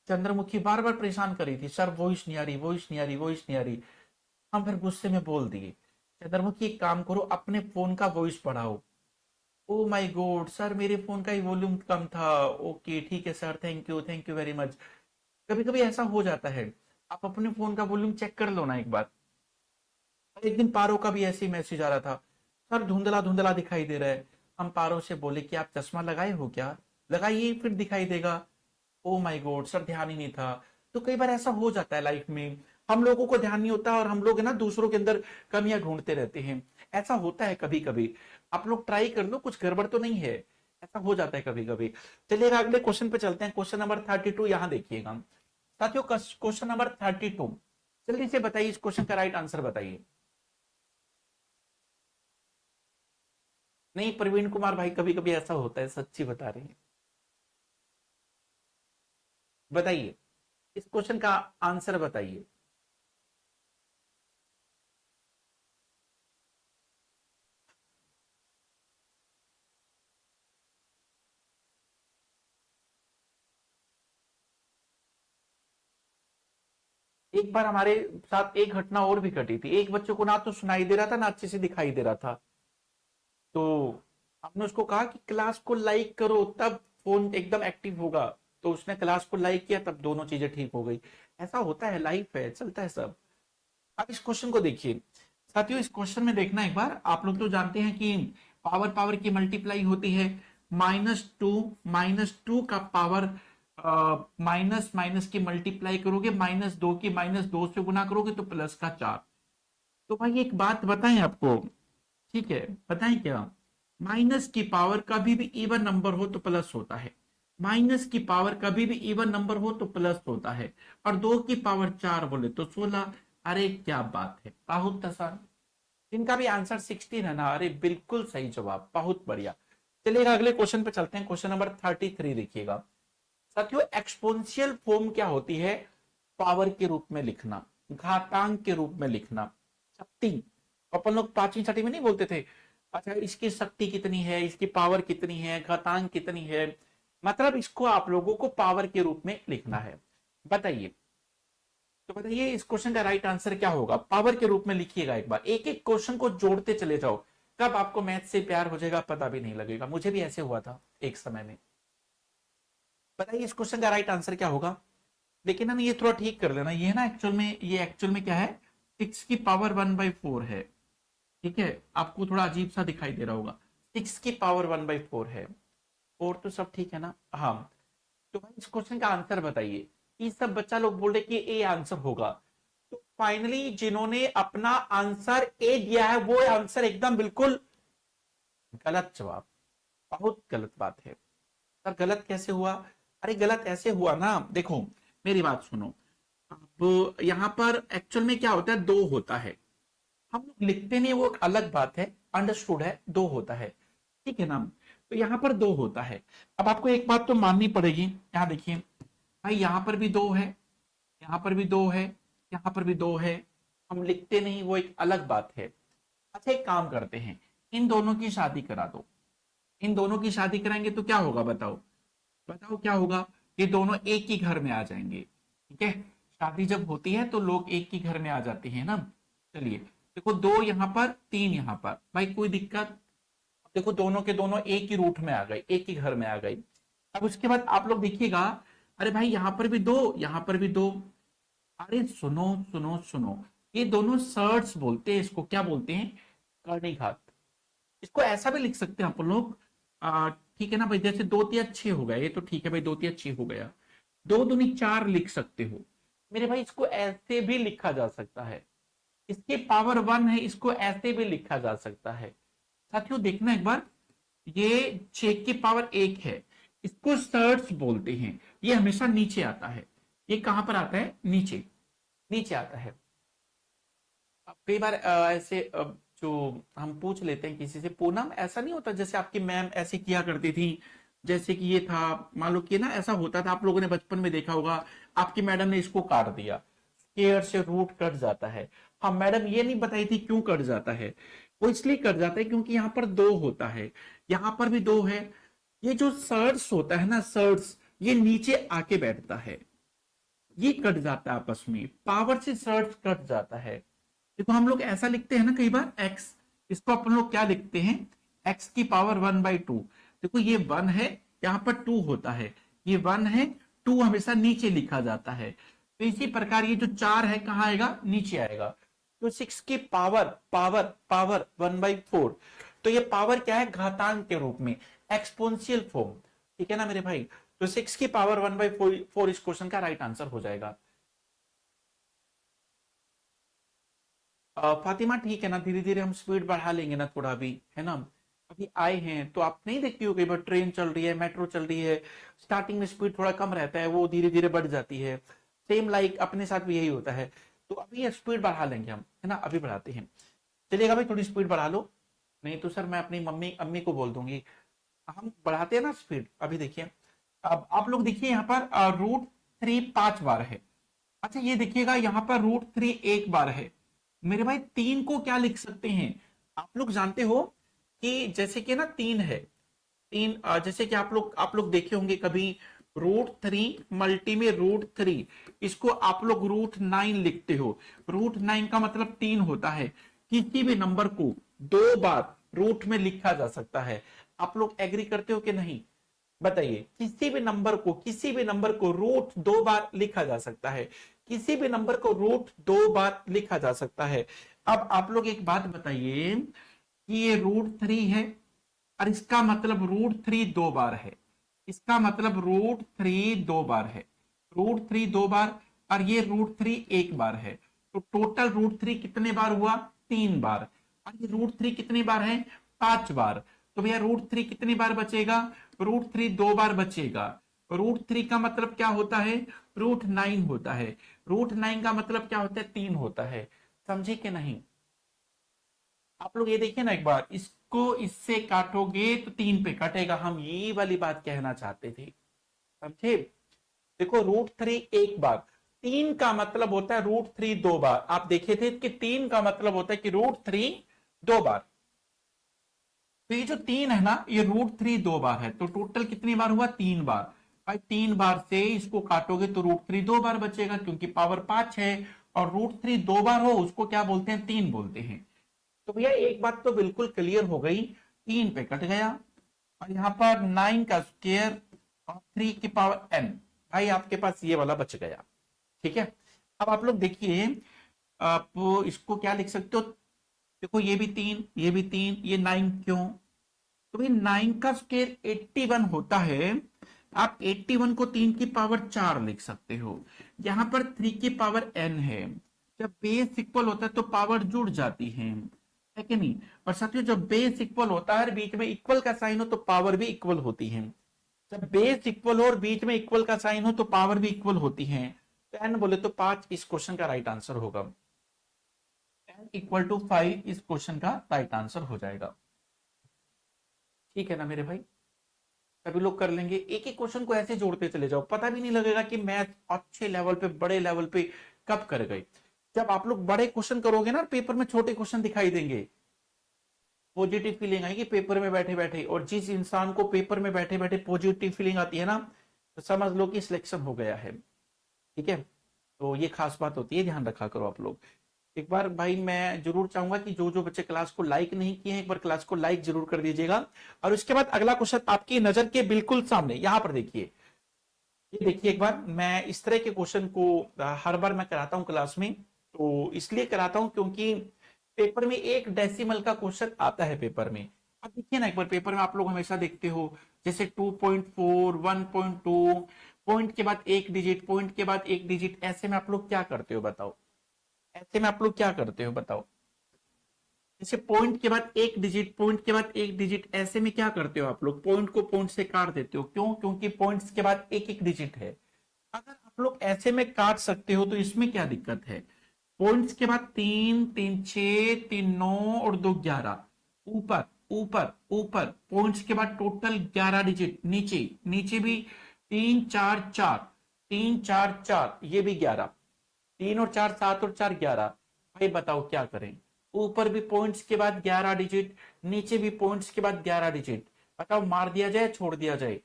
चंद्रमुखी बार बार परेशान कर रही थी, सर वॉइस नहीं आ रही, वॉइस नहीं आ रही, वॉइस नहीं आ रही। हम फिर गुस्से में बोल दिए, चंद्रमुखी एक काम करो, अपने फोन का वॉइस बढ़ाओ। ओ माय गॉड सर, मेरे फोन का ही वॉल्यूम कम था। ओके ठीक है sir, thank you very much. कभी कभी ऐसा हो जाता है, आप अपने फोन का वॉल्यूम चेक कर लो ना एक बार। एक दिन पारो का भी ऐसे ही मैसेज आ रहा था, सर धुंधला धुंधला दिखाई दे रहा है। हम पारो से बोले कि आप चश्मा लगाए हो क्या? लगाइए फिर दिखाई देगा। ओ माय गॉड सर, ध्यान ही नहीं था। तो कई बार ऐसा हो जाता है लाइफ में, हम लोगों को ध्यान नहीं होता और हम लोग है ना दूसरों के अंदर कमियां ढूंढते रहते हैं। ऐसा होता है कभी कभी। आप लोग ट्राई कर लो, कुछ गड़बड़ तो नहीं है। ऐसा हो जाता है कभी कभी। चलिएगा अगले क्वेश्चन पे चलते हैं। क्वेश्चन नंबर 32 यहां देखिएगा साथियों। क्वेश्चन नंबर 32, जल्दी से बताइए इस क्वेश्चन का राइट आंसर बताइए। नहीं प्रवीण कुमार भाई, कभी कभी ऐसा होता है, सच्ची बता रहे हैं। बताइए, इस क्वेश्चन का आंसर बताइए। एक बार हमारे साथ एक घटना और भी घटी थी। एक बच्चे को ना तो सुनाई दे रहा था ना अच्छे से दिखाई दे रहा था। तो हमने उसको कहा कि क्लास को लाइक करो तब फोन एकदम एक्टिव होगा। तो उसने क्लास को लाइक किया, तब दोनों चीजें ठीक हो गई। ऐसा होता है, लाइफ है, चलता है सब। अब इस क्वेश्चन को देखिए साथियों। इस क्वेश्चन में देखना एक बार, आप लोग तो जानते हैं कि पावर पावर की मल्टीप्लाई होती है। -2 का पावर, माइनस माइनस की मल्टीप्लाई करोगे, -2 की -2 से गुना करोगे तो +4। तो भाई एक बात बताएं आपको, ठीक है बताएं क्या, माइनस की पावर कभी भी इवन नंबर हो तो प्लस होता है। माइनस की पावर कभी भी इवन नंबर हो तो प्लस होता है। और 2 की पावर 4 बोले तो 16। अरे क्या बात है, बहुत आसान। इनका भी आंसर 16 है ना? अरे बिल्कुल सही जवाब, बहुत बढ़िया। चलिएगा अगले क्वेश्चन पे चलते हैं। क्वेश्चन नंबर 33 देखिएगा साथियों। एक्सपोनेंशियल फॉर्म क्या होती है? पावर के रूप में लिखना, घातांक के रूप में लिखना, शक्ति। अपन लोग प्राचीन छठी में नहीं बोलते थे, अच्छा इसकी शक्ति कितनी है, इसकी पावर कितनी है, घातांक कितनी है। मतलब इसको आप लोगों को पावर के रूप में लिखना है। बताइए, तो बताइए इस क्वेश्चन का राइट आंसर क्या होगा? पावर के रूप में लिखिएगा, एक बार एक एक क्वेश्चन को जोड़ते चले जाओ, कब आपको मैथ से प्यार हो जाएगा पता भी नहीं लगेगा। मुझे भी ऐसे हुआ था एक समय में। बताइए इस क्वेश्चन का राइट आंसर क्या होगा? लेकिन ना ये थोड़ा ठीक कर लेना, ये ना एक्चुअल में क्या है, 6 की पावर 1/4 है। ठीक है, आपको थोड़ा अजीब सा दिखाई दे रहा होगा, 6 की पावर 1/4 है। और तो सब ठीक है ना? हाँ। तो भाई इस क्वेश्चन का आंसर बताइए। ये सब बच्चा लोग बोल रहे कि ए आंसर होगा। तो फाइनली जिन्होंने अपना आंसर ए दिया है वो आंसर एकदम बिल्कुल गलत जवाब। बहुत गलत बात है सर। गलत कैसे हुआ? अरे गलत ऐसे हुआ ना, देखो मेरी बात सुनो। अब यहां पर एक्चुअल में क्या होता है, दो होता है। हम लोग लिखते नहीं, वो एक अलग बात है, अंडरस्टूड है, दो होता है। ठीक है ना? तो यहां पर दो होता है। अब आपको एक बात तो माननी पड़ेगी, यहां देखिए भाई, यहां पर भी दो है, यहां पर भी दो है, यहां पर भी दो है। हम लिखते नहीं, वो एक अलग बात है। अच्छा एक काम करते हैं, इन दोनों की शादी करा दो। इन दोनों की शादी कराएंगे तो क्या होगा बताओ? बताओ क्या होगा? ये दोनों एक ही घर में आ जाएंगे। ठीक है, शादी जब होती है तो लोग एक ही घर में आ जाते हैं ना। चलिए देखो, दो यहां पर, तीन यहां पर, भाई कोई दिक्कत? देखो दोनों के दोनों एक ही रूट में आ गए, एक ही घर में आ गई। अब उसके बाद आप लोग देखिएगा, अरे भाई यहां पर भी दो, यहां पर भी दो। अरे सुनो सुनो सुनो, ये दोनों सर्ट्स बोलते हैं, इसको क्या बोलते हैं? कर्णिघात। इसको ऐसा भी लिख सकते हैं आप लोग। ठीक है ना भाई, जैसे 2 × 3 = 6 हो गया, ये तो ठीक है भाई, 2 × 3 = 6 हो गया। 2 दूनी 4 लिख सकते हो मेरे भाई। इसको ऐसे भी लिखा जा सकता है, इसके पावर 1 है, इसको ऐसे भी लिखा जा सकता है। साथियों देखना एक बार, ये 6 की पावर 1 है, इसको सर्ट्स बोलते हैं। ये हमेशा नीचे आता है। ये कहां पर आता है? नीचे, नीचे आता है। अब कई बार ऐसे जो हम पूछ लेते हैं किसी से, पूनम ऐसा नहीं होता जैसे आपकी मैम ऐसे किया करती थी, जैसे कि ये था, मान लो कि ना ऐसा होता था, आप लोगों ने बचपन में देखा होगा, आपकी मैडम ने इसको काट दिया, स्केयर से रूट कट जाता है। हाँ, मैडम ये नहीं बताई थी क्यों कट जाता है। वो इसलिए कट जाता है क्योंकि यहाँ पर दो होता है, यहाँ पर भी दो है। ये जो सर्ट्स होता है ना, सर्ट्स, ये नीचे आके बैठता है, ये कट जाता है आपस में, पावर से सर्ट्स कट जाता है। देखो हम लोग ऐसा लिखते हैं ना कई बार, एक्स, इसको अपन लोग क्या लिखते हैं? x की पावर 1/2। देखो ये 1 है, यहाँ पर 2 होता है, ये 1 है, 2 हमेशा नीचे लिखा जाता है। तो इसी प्रकार ये जो 4 है कहाँ आएगा? नीचे आएगा। तो 6 की पावर 1/4, तो ये पावर क्या है? घातांक के रूप में, एक्सपोनेंशियल फॉर्म। ठीक है ना मेरे भाई? तो 6 की पावर 1/4 इस क्वेश्चन का राइट आंसर हो जाएगा। फातिमा ठीक है ना, धीरे धीरे हम स्पीड बढ़ा लेंगे ना थोड़ा भी, है ना? अभी आए हैं तो आप नहीं देखती हो कई बार ट्रेन चल रही है, मेट्रो चल रही है, स्टार्टिंग में स्पीड थोड़ा कम रहता है, वो धीरे धीरे बढ़ जाती है। सेम लाइक अपने साथ भी यही होता है। तो अभी स्पीड बढ़ा लेंगे हम, है ना? अभी बढ़ाते हैं। चलिएगा भाई, थोड़ी स्पीड बढ़ा लो, नहीं तो सर मैं अपनी मम्मी अम्मी को बोल दूंगी। हम बढ़ाते हैं ना स्पीड। अभी देखिए, अब आप लोग देखिए यहाँ पर √3 5 बार है। अच्छा ये देखिएगा, यहाँ पर √3 1 बार है। मेरे भाई 3 को क्या लिख सकते हैं? आप लोग जानते हो कि जैसे कि ना 3 है, 3 जैसे कि आप लोग देखे होंगे कभी, √3 मल्टी में √3, इसको आप लोग √9 लिखते हो। √9 का मतलब 3 होता है। किसी भी नंबर को 2 बार रूट में लिखा जा सकता है। आप लोग एग्री करते हो कि नहीं? बताइए, किसी भी नंबर को √2 बार लिखा जा सकता है, किसी भी नंबर को √2 बार लिखा जा सकता है। अब आप लोग एक बात बताइए कि ये √3 है, और इसका मतलब √3 2 बार है, इसका मतलब √3 2 बार है, √3 2 बार, और ये √3 1 बार है। तो टोटल √3 कितने बार हुआ? 3 बार। और ये √3 कितनी बार है? 5 बार। तो भैया √3 कितनी बार बचेगा? √3 2 बार बचेगा। √3 का मतलब क्या होता है? √9 होता है। √9 का मतलब क्या होता है? 3 होता है। समझे कि नहीं? आप लोग ये देखिए ना एक बार, इसको इससे काटोगे तो 3 पे कटेगा, हम ये वाली बात कहना चाहते थे। समझे? देखो √3 1 बार, 3 का मतलब होता है √3 2 बार। आप देखे थे कि 3 का मतलब होता है कि √3 2 बार। तो ये जो 3 है ना, ये √3 2 बार है, तो टोटल कितनी बार हुआ? 3 बार। भाई 3 बार से इसको काटोगे तो √3 2 बार बचेगा, क्योंकि पावर 5 है और √3 2 बार हो उसको क्या बोलते हैं, 3 बोलते हैं। तो भैया एक बात तो बिल्कुल क्लियर हो गई, 3 पे कट गया और यहाँ पर 9 का स्क्वायर और 3 की पावर n, भाई आपके पास ये वाला बच गया। ठीक है, अब आप लोग देखिए, आप इसको क्या लिख सकते हो, देखो ये भी 3, ये भी 3, ये 9 क्यों, तो भाई 9 का स्क्वायर 81 होता है। आप 81 को 3 की पावर 4 लिख सकते हो, यहां पर 3 की पावर n है। जब बेस इक्वल होता है तो पावर जुड़ जाती है कि नहीं। और साथियों जब बेस इक्वल होता है, बीच में इक्वल का साइन हो तो पावर भी इक्वल होती है। जब बेस इक्वल हो और बीच में इक्वल का साइन हो तो पावर भी इक्वल होती है। तो n बोले तो 5 इस क्वेश्चन का राइट आंसर होगा। n = 5 इस क्वेश्चन का राइट आंसर हो जाएगा। ठीक है ना मेरे भाई, सभी लोग कर लेंगे। एक एक क्वेश्चन को ऐसे जोड़ते चले जाओ, पता भी नहीं लगेगा कि मैथ अच्छे लेवल पे, बड़े लेवल पे कब कर गए। जब आप लोग बड़े क्वेश्चन करोगे ना, पेपर में छोटे क्वेश्चन दिखाई देंगे, पॉजिटिव फीलिंग आएगी पेपर में बैठे बैठे। और जिस इंसान को पेपर में बैठे बैठे पॉजिटिव फीलिंग आती है ना, तो समझ लो कि सिलेक्शन हो गया है। ठीक है, तो ये खास बात होती है, ध्यान रखा करो आप लोग। एक बार भाई मैं जरूर चाहूंगा कि जो जो बच्चे क्लास को लाइक नहीं किए हैं, एक बार क्लास को लाइक जरूर कर दीजिएगा। और उसके बाद अगला क्वेश्चन आपकी नजर के बिल्कुल सामने यहां पर देखिए, ये देखिए एक बार, मैं इस तरह के क्वेश्चन को हर बार मैं कराता हूं क्लास में, तो इसलिए कराता हूं क्योंकि पेपर में एक डेसिमल का क्वेश्चन आता है पेपर में। अब देखिए ना, एक बार पेपर में आप लोग हमेशा देखते हो, जैसे 2.4, 1.2, पॉइंट के बाद एक डिजिट, पॉइंट के बाद एक डिजिट, ऐसे में आप लोग क्या करते हो बताओ, ऐसे में आप लोग क्या करते हो बताओ। जैसे पॉइंट के बाद एक डिजिट, पॉइंट के बाद एक डिजिट, ऐसे में क्या करते हो आप लोग, पॉइंट को पॉइंट से काट देते हो। क्यों, क्योंकि पॉइंट्स के बाद एक एक डिजिट है। अगर आप लोग ऐसे में काट सकते हो तो इसमें क्या दिक्कत है। पॉइंट्स के बाद 3 3 6 3 9 और 2 11, ऊपर ऊपर ऊपर, पॉइंट्स के बाद टोटल 11 डिजिट, नीचे नीचे भी 3 4 4, 3 4 4, ये भी 11, 3 और 4 7 और 4 11। भाई बताओ क्या करें, ऊपर भी पॉइंट्स के बाद 11 डिजिट, नीचे भी पॉइंट्स के बाद 11 डिजिट। बताओ मार दिया जाए छोड़ दिया जाए,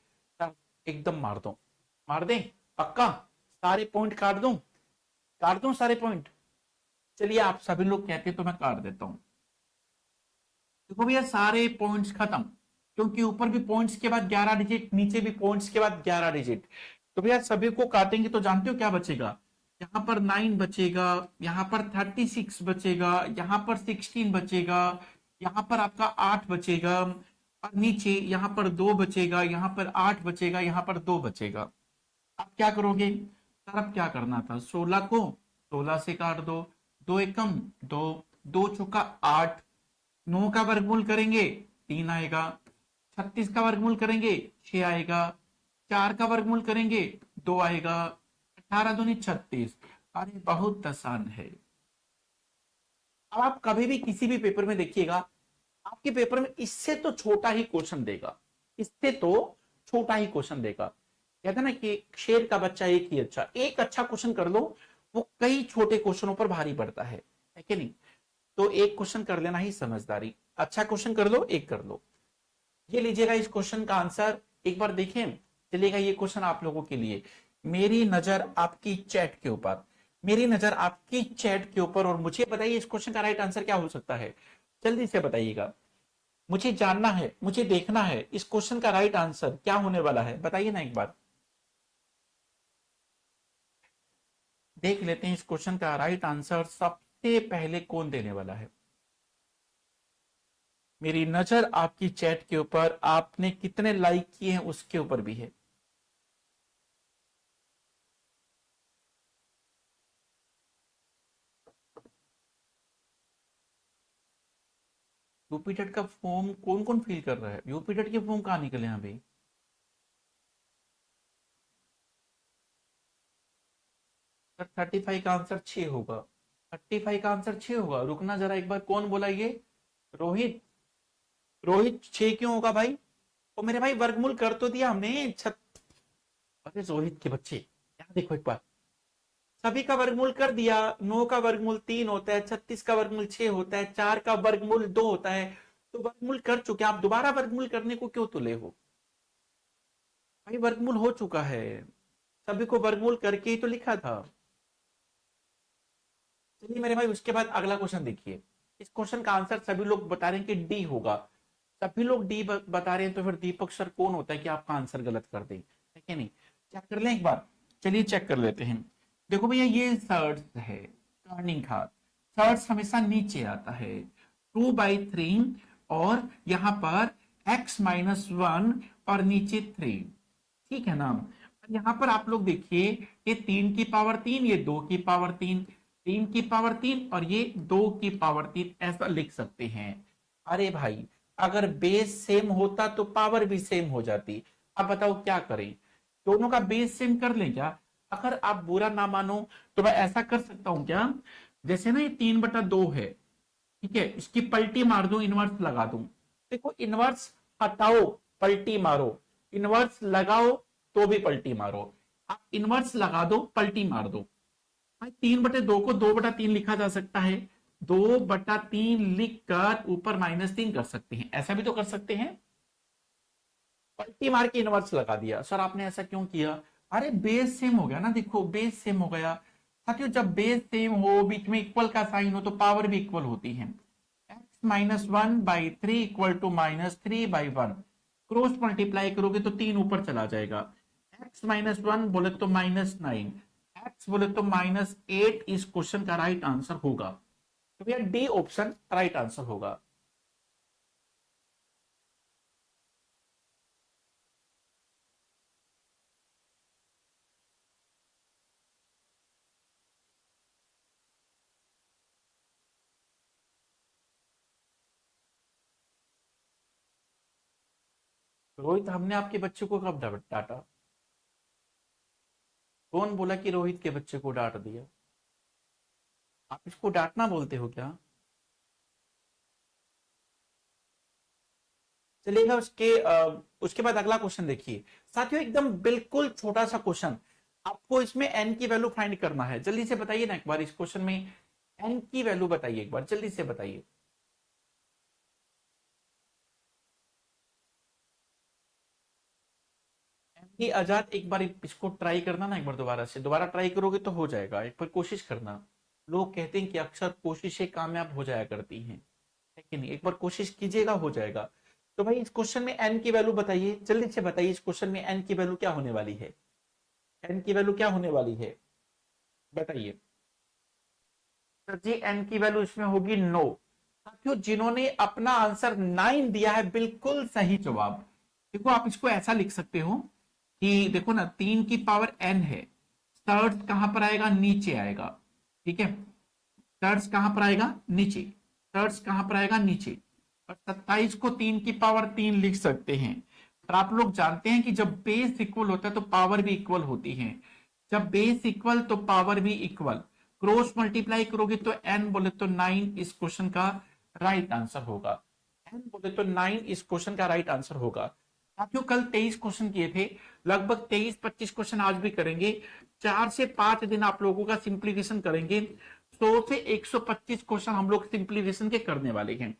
एकदम मार दो, मार दें पक्का, सारे पॉइंट काट दूं सारे पॉइंट। चलिए आप सभी लोग कहते हैं तो मैं काट देता हूं। देखो भैया सारे पॉइंट्स खत्म, क्योंकि ऊपर भी पॉइंट्स के बाद 11 डिजिट, नीचे भी पॉइंट्स के बाद 11 डिजिट। तो भैया सभी को काटेंगे तो जानते हो क्या बचेगा, यहाँ पर 9 बचेगा, यहाँ पर 36 बचेगा, यहाँ पर 16 बचेगा, यहाँ पर आपका 8 बचेगा, और नीचे यहाँ पर 2 बचेगा, यहाँ पर 8 बचेगा, यहाँ पर 2 बचेगा। अब क्या करोगे सर, अब क्या करना था, 16 को 16 से काट दो, 2 एकम 2, 2 चौका 8, 9 का वर्गमूल करेंगे 3 आएगा, 36 का वर्गमूल करेंगे 6 आएगा, 4 का वर्गमूल करेंगे 2 आएगा, 18 दूनी 36। अरे बहुत आसान है। अब आप कभी भी किसी भी पेपर में देखिएगा, आपके पेपर में इससे तो छोटा ही क्वेश्चन देगा, इससे तो छोटा ही क्वेश्चन देगा। कहते हैं ना कि शेर का बच्चा एक ही अच्छा, एक अच्छा क्वेश्चन कर लो वो कई छोटे क्वेश्चनों पर भारी पड़ता है कि नहीं। तो एक क्वेश्चन कर लेना ही समझदारी, अच्छा क्वेश्चन कर लो, एक कर लो। ये लीजिएगा इस क्वेश्चन का आंसर, एक बार देखें। चलिएगा ये क्वेश्चन आप लोगों के लिए, मेरी नजर आपकी चैट के ऊपर, मेरी नजर आपकी चैट के ऊपर, और मुझे बताइए इस क्वेश्चन का राइट आंसर क्या हो सकता है, जल्दी से बताइएगा। मुझे जानना है, मुझे देखना है इस क्वेश्चन का राइट आंसर क्या होने वाला है, बताइए ना एक बार। देख लेते हैं इस क्वेश्चन का राइट आंसर सबसे पहले कौन देने वाला है। मेरी नजर आपकी चैट के ऊपर, आपने कितने लाइक किए हैं उसके ऊपर भी है। यूपीटेट का फॉर्म कौन कौन फिल कर रहा है, यूपीटेट के फॉर्म कहां निकले हैं अभी। 35 का आंसर 6 होगा, 35 का आंसर 6 होगा, रुकना जरा एक बार, कौन बोला ये, रोहित। रोहित 6 क्यों होगा भाई, तो मेरे भाई वर्गमूल कर तो दिया हमने अरे रोहित के बच्चे यहाँ देखो एक बार, सभी का वर्गमूल कर दिया। 9 का वर्गमूल 3 होता है, 36 का वर्गमूल 6 होता है, 4 का वर्गमूल 2 होता है। तो वर्गमूल कर चुके, आप दोबारा वर्गमूल करने को क्यों तुले हो। भाई वर्गमूल हो चुका है, सभी को वर्गमूल करके ही तो लिखा था। चलिए मेरे भाई उसके बाद अगला क्वेश्चन देखिए। इस क्वेश्चन का आंसर सभी लोग बता रहे हैं कि डी होगा। सभी लोग डी बता रहे हैं, तो फिर दीपक सर कौन होता है कि आपका आंसर गलत कर दे, है कि नहीं? चेक कर लें एक बार। चलिए चेक कर लेते हैं। देखो भैया ये सर्ड्स है, टर्निंग हाथ। सर्ड्स हमेशा नीचे आता है, 2/3, और यहाँ पर x-1 और नीचे 3, ठीक है ना? और यहाँ पर आप लोग देखिए, ये 3 की पावर 3, ये 2 की पावर 3, 3 की पावर 3 और ये 2 की पावर 3, ऐसा लिख सकते हैं। अरे भाई अगर बेस सेम होता तो पावर भी सेम हो जाती। अब बताओ क्या करें, दोनों का बेस सेम कर लें क्या? अगर आप बुरा ना मानो तो मैं ऐसा कर सकता हूं क्या, जैसे ना ये 3/2 है, ठीक है, इसकी पलटी मार दूं, इनवर्स लगा दूं। देखो इनवर्स हटाओ, पलटी मारो, इनवर्स लगाओ तो भी पलटी मारो। आप इनवर्स लगा दो, पलटी मार दो। भाई 3/2 को 2/3 लिखा जा सकता है, 2/3 लिख कर ऊपर -3 कर सकते हैं, ऐसा भी तो कर सकते हैं। पलटी मार के इनवर्स लगा दिया। सर आपने ऐसा क्यों किया? अरे बेस सेम हो गया ना, देखो बेस सेम हो गया। साथियों जब बेस सेम हो, बीच में इक्वल का साइन हो, तो पावर भी इक्वल होती है। x-1/3 equal to -3/1, cross multiply करोगे तो 3 ऊपर चला जाएगा। x-1 बोले तो -9, x बोले तो -8 इस क्वेश्चन का राइट आंसर होगा। तो भैया डी ऑप्शन राइट आंसर होगा। रोहित हमने आपके बच्चे को कब डांटा? कौन बोला कि रोहित के बच्चे को डांट दिया? आप इसको डांटना बोलते हो क्या? चलिएगा उसके बाद अगला क्वेश्चन देखिए। साथियों एकदम बिल्कुल छोटा सा क्वेश्चन, आपको इसमें एन की वैल्यू फाइंड करना है। जल्दी से बताइए ना एक बार, इस क्वेश्चन में एन की वैल्यू बताइए, एक बार जल्दी से बताइए। एन की आजाद, एक बार इसको ट्राई करना ना, एक बार दोबारा से, दोबारा ट्राई करोगे तो हो जाएगा, एक बार कोशिश करना। लोग कहते हैं कि अक्सर कोशिशें कामयाब हो जाया करती हैं, है कि नहीं? एक बार कोशिश कीजिएगा, हो जाएगा। तो भाई इस क्वेश्चन में एन की वैल्यू बताइए, जल्दी से बताइए, इस क्वेश्चन में एन की वैल्यू क्या होने वाली है? एन की वैल्यू क्या होने वाली है, बताइए। सर जी एन की वैल्यू इसमें होगी 9। साथियों जिन्होंने अपना आंसर 9 दिया है, बिल्कुल सही जवाब। देखो आप इसको ऐसा लिख सकते हो कि देखो ना, 3 की पावर n है, थर्ड कहां पर आएगा? नीचे आएगा, ठीक है। थर्ड्स कहां पर आएगा? नीचे। थर्ड्स कहां पर आएगा? नीचे। और 27 को 3 की पावर 3 लिख सकते हैं। और आप लोग जानते हैं कि जब बेस इक्वल होता है तो पावर भी इक्वल होती है। जब बेस इक्वल तो पावर भी इक्वल, क्रॉस मल्टीप्लाई करोगे तो n बोले तो 9 इस क्वेश्चन का राइट आंसर होगा। n बोले तो 9 इस क्वेश्चन का राइट आंसर होगा। साथियों कल 23 क्वेश्चन किए थे, लगभग 23-25 क्वेश्चन आज भी करेंगे। 4 से 5 दिन आप लोगों का सिंप्लीफिकेशन करेंगे। 100 से 125 क्वेश्चन हम लोग सिंप्लीफिकेशन के करने वाले हैं।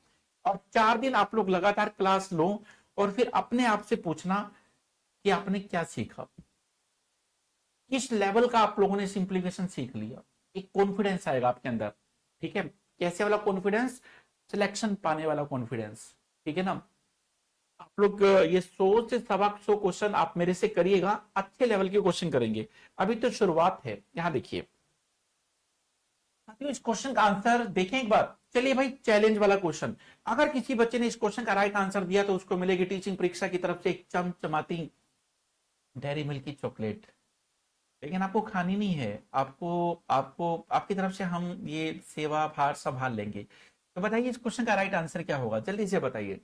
और 4 दिन आप लोग लगातार क्लास लो और फिर अपने आप से पूछना कि आपने क्या सीखा, किस लेवल का आप लोगों ने सिंप्लीफिकेशन सीख लिया। एक कॉन्फिडेंस आएगा आपके अंदर, ठीक है? कैसे वाला कॉन्फिडेंस? सिलेक्शन पाने वाला कॉन्फिडेंस, ठीक है ना? आप लोग ये 100 से 125 क्वेश्चन आप मेरे से करिएगा, अच्छे लेवल के क्वेश्चन करेंगे। अभी तो शुरुआत है। यहां देखिए साथियों, इस क्वेश्चन का आंसर देखें एक बार। चलिए भाई चैलेंज वाला क्वेश्चन, अगर किसी बच्चे ने इस क्वेश्चन का राइट आंसर दिया तो उसको मिलेगी टीचिंग परीक्षा की तरफ से एक चमचमाती डेयरी मिल्क की चॉकलेट। लेकिन आपको खानी नहीं है, आपको आपको आपकी तरफ से हम ये सेवा भार संभाल लेंगे। तो बताइए इस क्वेश्चन का राइट आंसर क्या होगा, जल्दी से बताइए।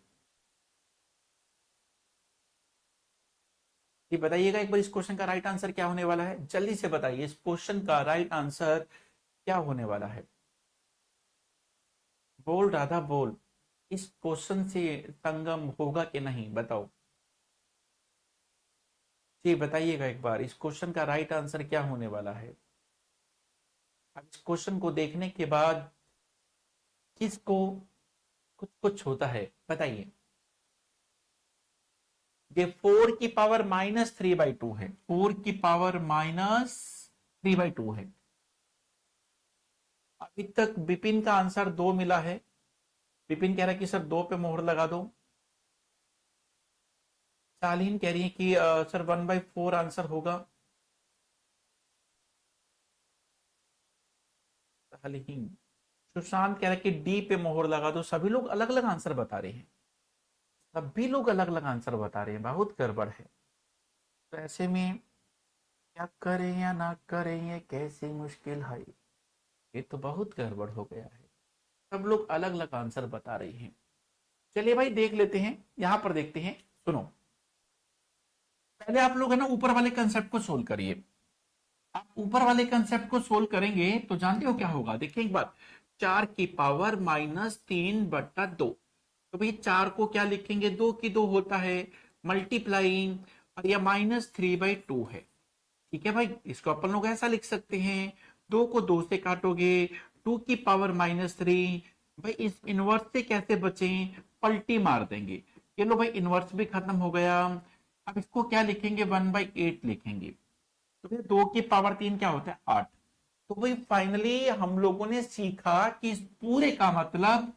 ये बताइएगा एक बार, इस क्वेश्चन का राइट आंसर क्या होने वाला है, जल्दी से बताइए, इस क्वेश्चन का राइट आंसर क्या होने वाला है? बोल राधा बोल, इस क्वेश्चन से संगम होगा कि नहीं, बताओ जी, बताइएगा एक बार, इस क्वेश्चन का राइट आंसर क्या होने वाला है? अब इस क्वेश्चन को देखने के बाद किसको कुछ कुछ होता है, बताइए। ये 4 की पावर -3/2 है, 4 की पावर -3/2 है। अभी तक विपिन का आंसर 2 मिला है। विपिन कह रहा है कि सर 2 पे मोहर लगा दो। शालीन कह रही है कि सर 1/4 आंसर होगा। शालीन, सुशांत कह रहा है कि डी पे मोहर लगा दो। सभी लोग अलग अलग आंसर बता रहे हैं, सभी लोग अलग अलग आंसर बता रहे हैं, बहुत गड़बड़ है। तो ऐसे में क्या करें या ना करें, ये कैसी मुश्किल है, ये तो बहुत गड़बड़ हो गया है। सब लोग अलग अलग आंसर बता रहे हैं। चलिए भाई देख लेते हैं, यहां पर देखते हैं। सुनो, पहले आप लोग है ना ऊपर वाले कंसेप्ट को सोल्व करिए। आप ऊपर वाले कंसेप्ट को सोल्व करेंगे तो जानते हो क्या होगा, देखिए एक बार, 4 की पावर -3/2। तो भाई 4 को क्या लिखेंगे, 2 की 2 होता है, मल्टीप्लाइंग, और यह -3/2 है। ठीक है भाई, इसको अपन लोग ऐसा लिख सकते हैं, 2 को 2 से काटोगे, 2 की पावर -3। भाई इस इनवर्स से कैसे बचें, पलटी मार देंगे। ये लो भाई, इनवर्स भी खत्म हो गया। अब इसको क्या लिखेंगे, 1/8 लिखेंगे। तो फिर 2 की पावर 3 क्या होता है, 8। तो भाई फाइनली हम लोगों ने सीखा कि इस पूरे का मतलब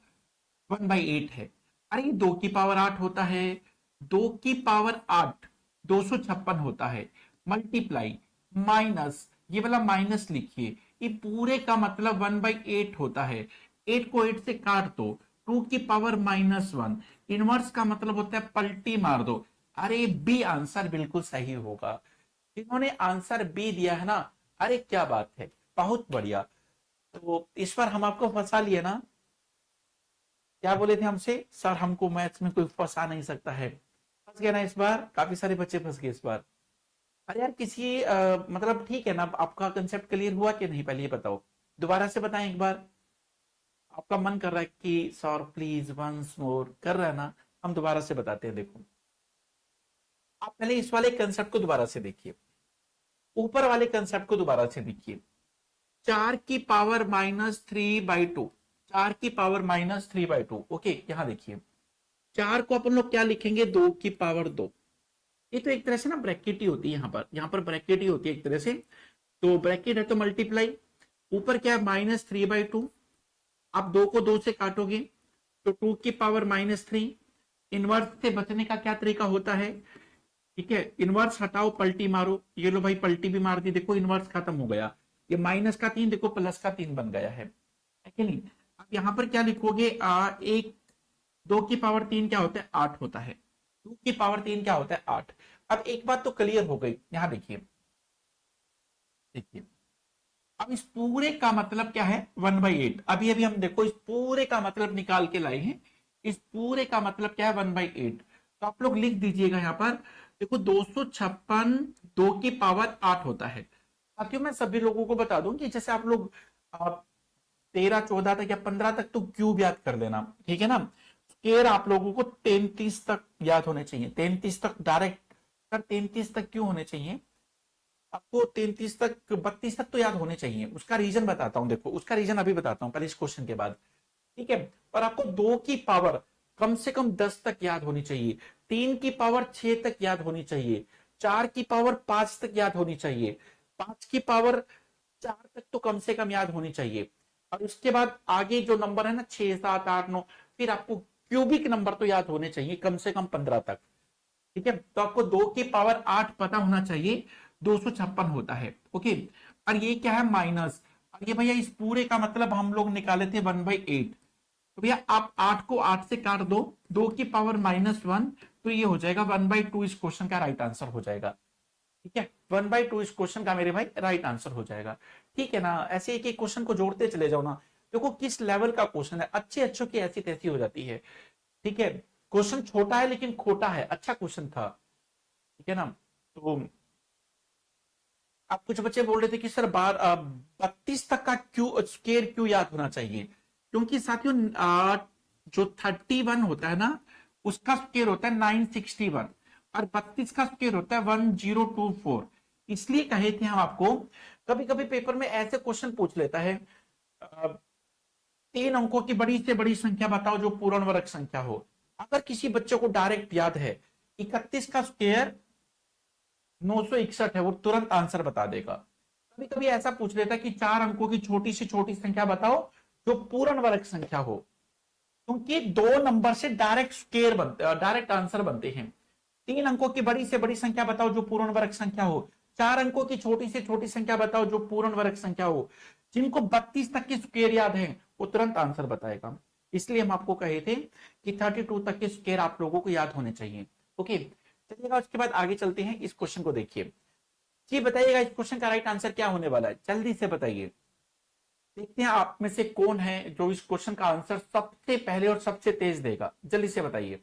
1/8 है। अरे 2 की पावर 8 होता है, 2 की पावर 8 256 होता है, मल्टीप्लाई माइनस, ये वाला माइनस लिखिए, ये पूरे का मतलब 1/8 होता है। 8 को 8 से काट दो, 2 की पावर -1, इनवर्स का मतलब होता है पलटी मार दो। अरे बी आंसर बिल्कुल सही होगा। जिन्होंने आंसर बी दिया है ना, अरे क्या बात है, बहुत बढ़िया। तो इस बार हम आपको फंसा लिए ना। क्या बोले थे हमसे, सर हमको मैथ्स में कोई फंसा नहीं सकता है। फंस गया ना इस बार, काफी सारे बच्चे फंस गए इस बार। अरे यार किसी मतलब ठीक है ना, आपका कंसेप्ट क्लियर हुआ कि नहीं, पहले ये बताओ, दोबारा से बताएं एक बार। आपका मन कर रहा है कि सर प्लीज वंस मोर, कर रहा है ना, हम दोबारा से बताते हैं। देखो, आप पहले इस वाले कंसेप्ट को दोबारा से देखिए, ऊपर वाले कंसेप्ट को दोबारा से देखिए। 4 की पावर -3/2, 4 की पावर -3/2। ओके, यहां देखिए, 4 को अपन लोग क्या लिखेंगे, 2 की पावर 2। ये तो एक तरह से ना ब्रैकेट ही होती है, यहाँ पर ब्रैकेट ही होती है एक तरह से। तो ब्रैकेट है तो मल्टीप्लाई, ऊपर क्या है -3/2। आप 2 को 2 से काटोगे तो 2 की पावर -3। इनवर्स से बचने का क्या तरीका होता है, ठीक है, इनवर्स हटाओ, पलटी मारो। ये लो भाई, पलटी भी मार दी, देखो इनवर्स खत्म हो गया। ये -3 देखो +3 बन गया है कि नहीं। अब यहां पर क्या लिखोगे, एक, 2 की पावर 3 क्या होता है, 8 होता है। 2 की पावर 3 क्या होता है, 8। अब एक बात तो क्लियर हो गई, यहां देखिए, देखिए अब इस पूरे का मतलब क्या है, 1/8। अभी अभी हम देखो इस पूरे का मतलब निकाल के लाए हैं। इस पूरे का मतलब क्या है, 1/8। तो आप लोग लिख दीजिएगा यहां पर, देखो 256 2 की पावर 8 होता है। साथियों मैं सभी लोगों को बता दूं कि जैसे आप लोग 13 14 तक या 15 तक तो क्यूब याद कर लेना, ठीक है ना। स्केयर आप लोगों को 33 तक याद होने चाहिए, 33 तक डायरेक्ट। सर 33 तक क्यों होने चाहिए, आपको 33 तक, 32 तक तो याद होने चाहिए। उसका रीजन बताता हूं, देखो उसका रीजन अभी बताता हूं, पहले इस क्वेश्चन के बाद, ठीक है। और आपको 2 की पावर कम से कम 10 तक याद होनी चाहिए, 3 की पावर 6 तक याद होनी चाहिए, 4 की पावर 5 तक याद होनी चाहिए, 5 की पावर 4 तक तो कम से कम याद होनी चाहिए। और उसके बाद आगे जो नंबर है ना, 6 7 8 9, फिर आपको क्यूबिक नंबर तो याद होने चाहिए कम से कम 15 तक, ठीक है। तो आपको 2 की पावर 8 पता होना चाहिए, 256 होता है। ओके, और ये क्या है, माइनस, और ये भैया इस पूरे का मतलब हम लोग निकाले थे 1/8। तो भैया आप 8 को 8 से काट दो, 2 की पावर -1, तो ये हो जाएगा 1/2, इस क्वेश्चन का राइट आंसर हो जाएगा। ठीक है, 1/2 इस क्वेश्चन का मेरे भाई राइट आंसर हो जाएगा। ठीक है ना, ऐसे एक एक क्वेश्चन को जोड़ते चले जाओ ना, देखो किस लेवल का क्वेश्चन है, अच्छे अच्छों की ऐसी तैसी हो जाती है। ठीक है, क्वेश्चन छोटा है लेकिन खोटा है, अच्छा क्वेश्चन था, ठीक है ना। तो आप कुछ बच्चे बोल रहे थे कि सर 32 तक का क्यों स्केयर क्यों याद होना चाहिए, क्योंकि साथियों जो 31 होता है ना, उसका स्केयर होता है 961, और 32 का स्केयर होता है 1024। इसलिए कहे थे हम आपको, कभी कभी पेपर में ऐसे क्वेश्चन पूछ लेता है, 3 अंकों की बड़ी से बड़ी संख्या बताओ जो पूर्ण वर्ग संख्या हो। अगर किसी बच्चे को डायरेक्ट याद है 31 का स्क्वायर 961 है, वो तुरंत आंसर बता देगा। कभी कभी ऐसा पूछ लेता है कि 4 अंकों की छोटी से छोटी संख्या बताओ जो पूर्ण वर्ग संख्या हो, क्योंकि 2 नंबर से डायरेक्ट स्क्वायर बनते, डायरेक्ट आंसर बनते हैं। 3 अंकों की बड़ी से बड़ी संख्या बताओ जो पूर्ण वर्ग संख्या हो, 4 अंकों की छोटी से छोटी संख्या बताओ जो पूर्ण वर्ग संख्या हो। जिनको 32 तक के स्क्वायर याद है वो तुरंत आंसर बताएगा। इसलिए हम आपको कहे थे कि 32 तक के स्क्वायर आप लोगों को याद होने चाहिए। ओके, चलिएगा उसके बाद आगे चलते हैं। इस क्वेश्चन को देखिए जी, बताइएगा इस क्वेश्चन का राइट आंसर क्या होने वाला है, जल्दी से बताइए। देखते हैं आप में से कौन है जो इस क्वेश्चन का आंसर सबसे पहले और सबसे तेज देगा, जल्दी से बताइए।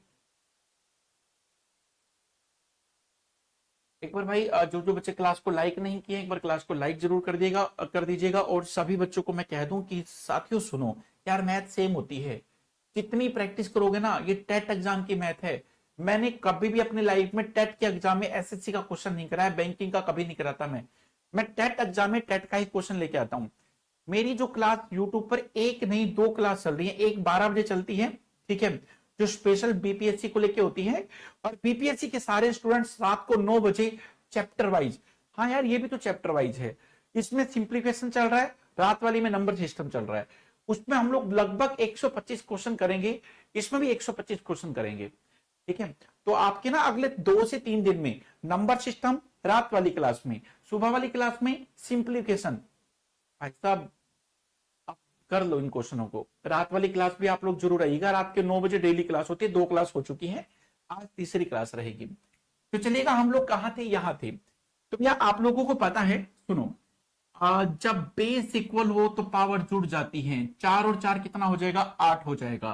एक बार भाई जो जो बच्चे क्लास को लाइक नहीं किए एक बार क्लास को लाइक जरूर कर दीजिएगा। और सभी बच्चों को मैं कह दूं कि साथियों सुनो यार, मैथ सेम होती है, जितनी प्रैक्टिस करोगे ना, ये टेट एग्जाम की मैथ है। मैंने कभी भी अपनी लाइफ में टेट के एग्जाम में एसएससी का क्वेश्चन नहीं कराया, बैंकिंग का कभी नहीं कराता। मैं टेट एग्जाम में टेट का ही क्वेश्चन लेके आता हूं। मेरी जो क्लास यूट्यूब पर एक नहीं 2 क्लास चल रही है, एक 12 बजे चलती है, ठीक है, जो स्पेशल बीपीएससी को लेके होती है, और बीपीएससी के सारे स्टूडेंट्स रात को 9 बजे चैप्टर वाइज, हाँ यार ये भी तो चैप्टर वाइज है, इसमें सिंप्लीफिकेशन चल रहा है, रात वाली में नंबर सिस्टम चल रहा है। उसमें हम लोग लगभग 125 क्वेश्चन करेंगे, इसमें भी 125 क्वेश्चन करेंगे, ठीक है। तो आपके ना अगले 2 से 3 दिन में नंबर सिस्टम रात वाली क्लास में, सुबह वाली क्लास में सिंप्लीफिकेशन। भाई साहब आप कर लो इन क्वेश्चनों को। रात वाली क्लास भी आप लोग जरूर आइएगा, रात के 9 बजे डेली क्लास होती है, 2 क्लास हो चुकी है, आज तीसरी क्लास रहेगी। तो चलिएगा हम लोग कहां थे, यहां थे। तो भैया आप लोगों को पता है, सुनो, जब बेस इक्वल हो तो पावर जुड़ जाती है, 4 और 4 कितना हो जाएगा, 8 हो जाएगा।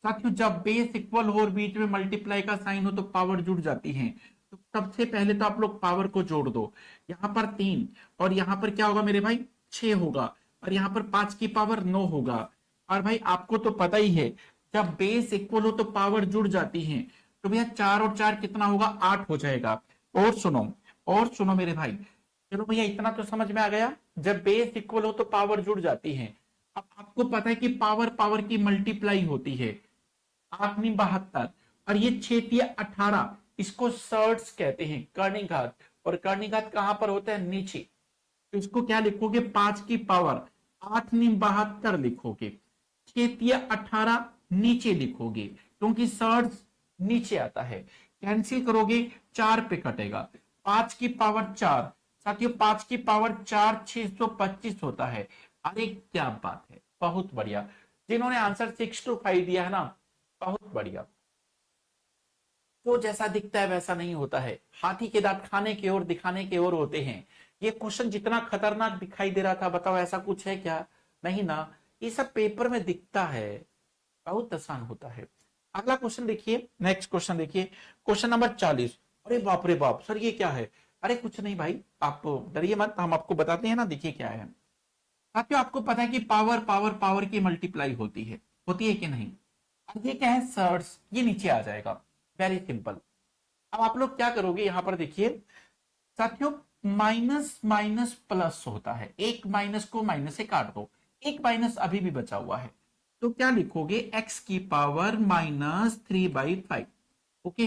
साथियों जब बेस इक्वल हो और बीच में मल्टीप्लाई का साइन हो तो पावर जुड़ जाती है। तो सबसे पहले तो आप लोग पावर को जोड़ दो, यहां पर 3 और यहां पर क्या होगा मेरे भाई, 6 होगा, और यहां पर 5 की पावर 9 होगा। और भाई आपको तो पता ही है जब बेस इक्वल हो तो पावर जुड़ जाती है, तो भैया 4 और 4 कितना होगा, 8 हो जाएगा। और सुनो मेरे भाई, चलो भैया इतना तो समझ में आ गया, जब बेस इक्वल हो तो पावर जुड़ जाती है। अब आपको पता है कि पावर पावर की मल्टीप्लाई होती है, 8×9 = 72, और ये 6×3 = 18, इसको सर्ट्स कहते हैं, कर्णिघात। और कर्णिघात कहां पर होता है, नीचे। तो इसको क्या लिखोगे, 5 की पावर 8×9 = 72 लिखोगे, 6×3 = 18 नीचे लिखोगे, क्योंकि सर्ट्स नीचे आता है। कैंसिल करोगे 4 पे कटेगा, 5 की पावर 4, साथियों 5 की पावर 4 625 होता है। अरे क्या बात है, बहुत बढ़िया। जिन्होंने आंसर 6 to 5 दिया है ना, बहुत बढ़िया। जो जैसा दिखता है वैसा नहीं होता है, हाथी के दांत खाने की ओर दिखाने की ओर होते हैं। ये क्वेश्चन जितना खतरनाक दिखाई दे रहा था, बताओ ऐसा कुछ है क्या, नहीं ना, ये सब पेपर में दिखता है, बहुत आसान होता है। अगला क्वेश्चन देखिए, नेक्स्ट क्वेश्चन देखिए, क्वेश्चन नंबर 40। अरे बाप रे बाप सर ये क्या है, अरे कुछ नहीं भाई, आप डरिए मत, हम आपको बताते हैं ना। देखिए क्या है साथियों, आपको पता है कि पावर पावर पावर की मल्टीप्लाई होती है कि नहीं। अब ये क्या है, सर्ट्स, ये नीचे आ जाएगा, वेरी सिंपल। अब आप लोग क्या करोगे, यहां पर देखिए साथियों, माइनस माइनस प्लस होता है, एक माइनस को माइनस से काट दो, एक माइनस अभी भी बचा हुआ है, तो क्या लिखोगे, x की power -3/5। Okay,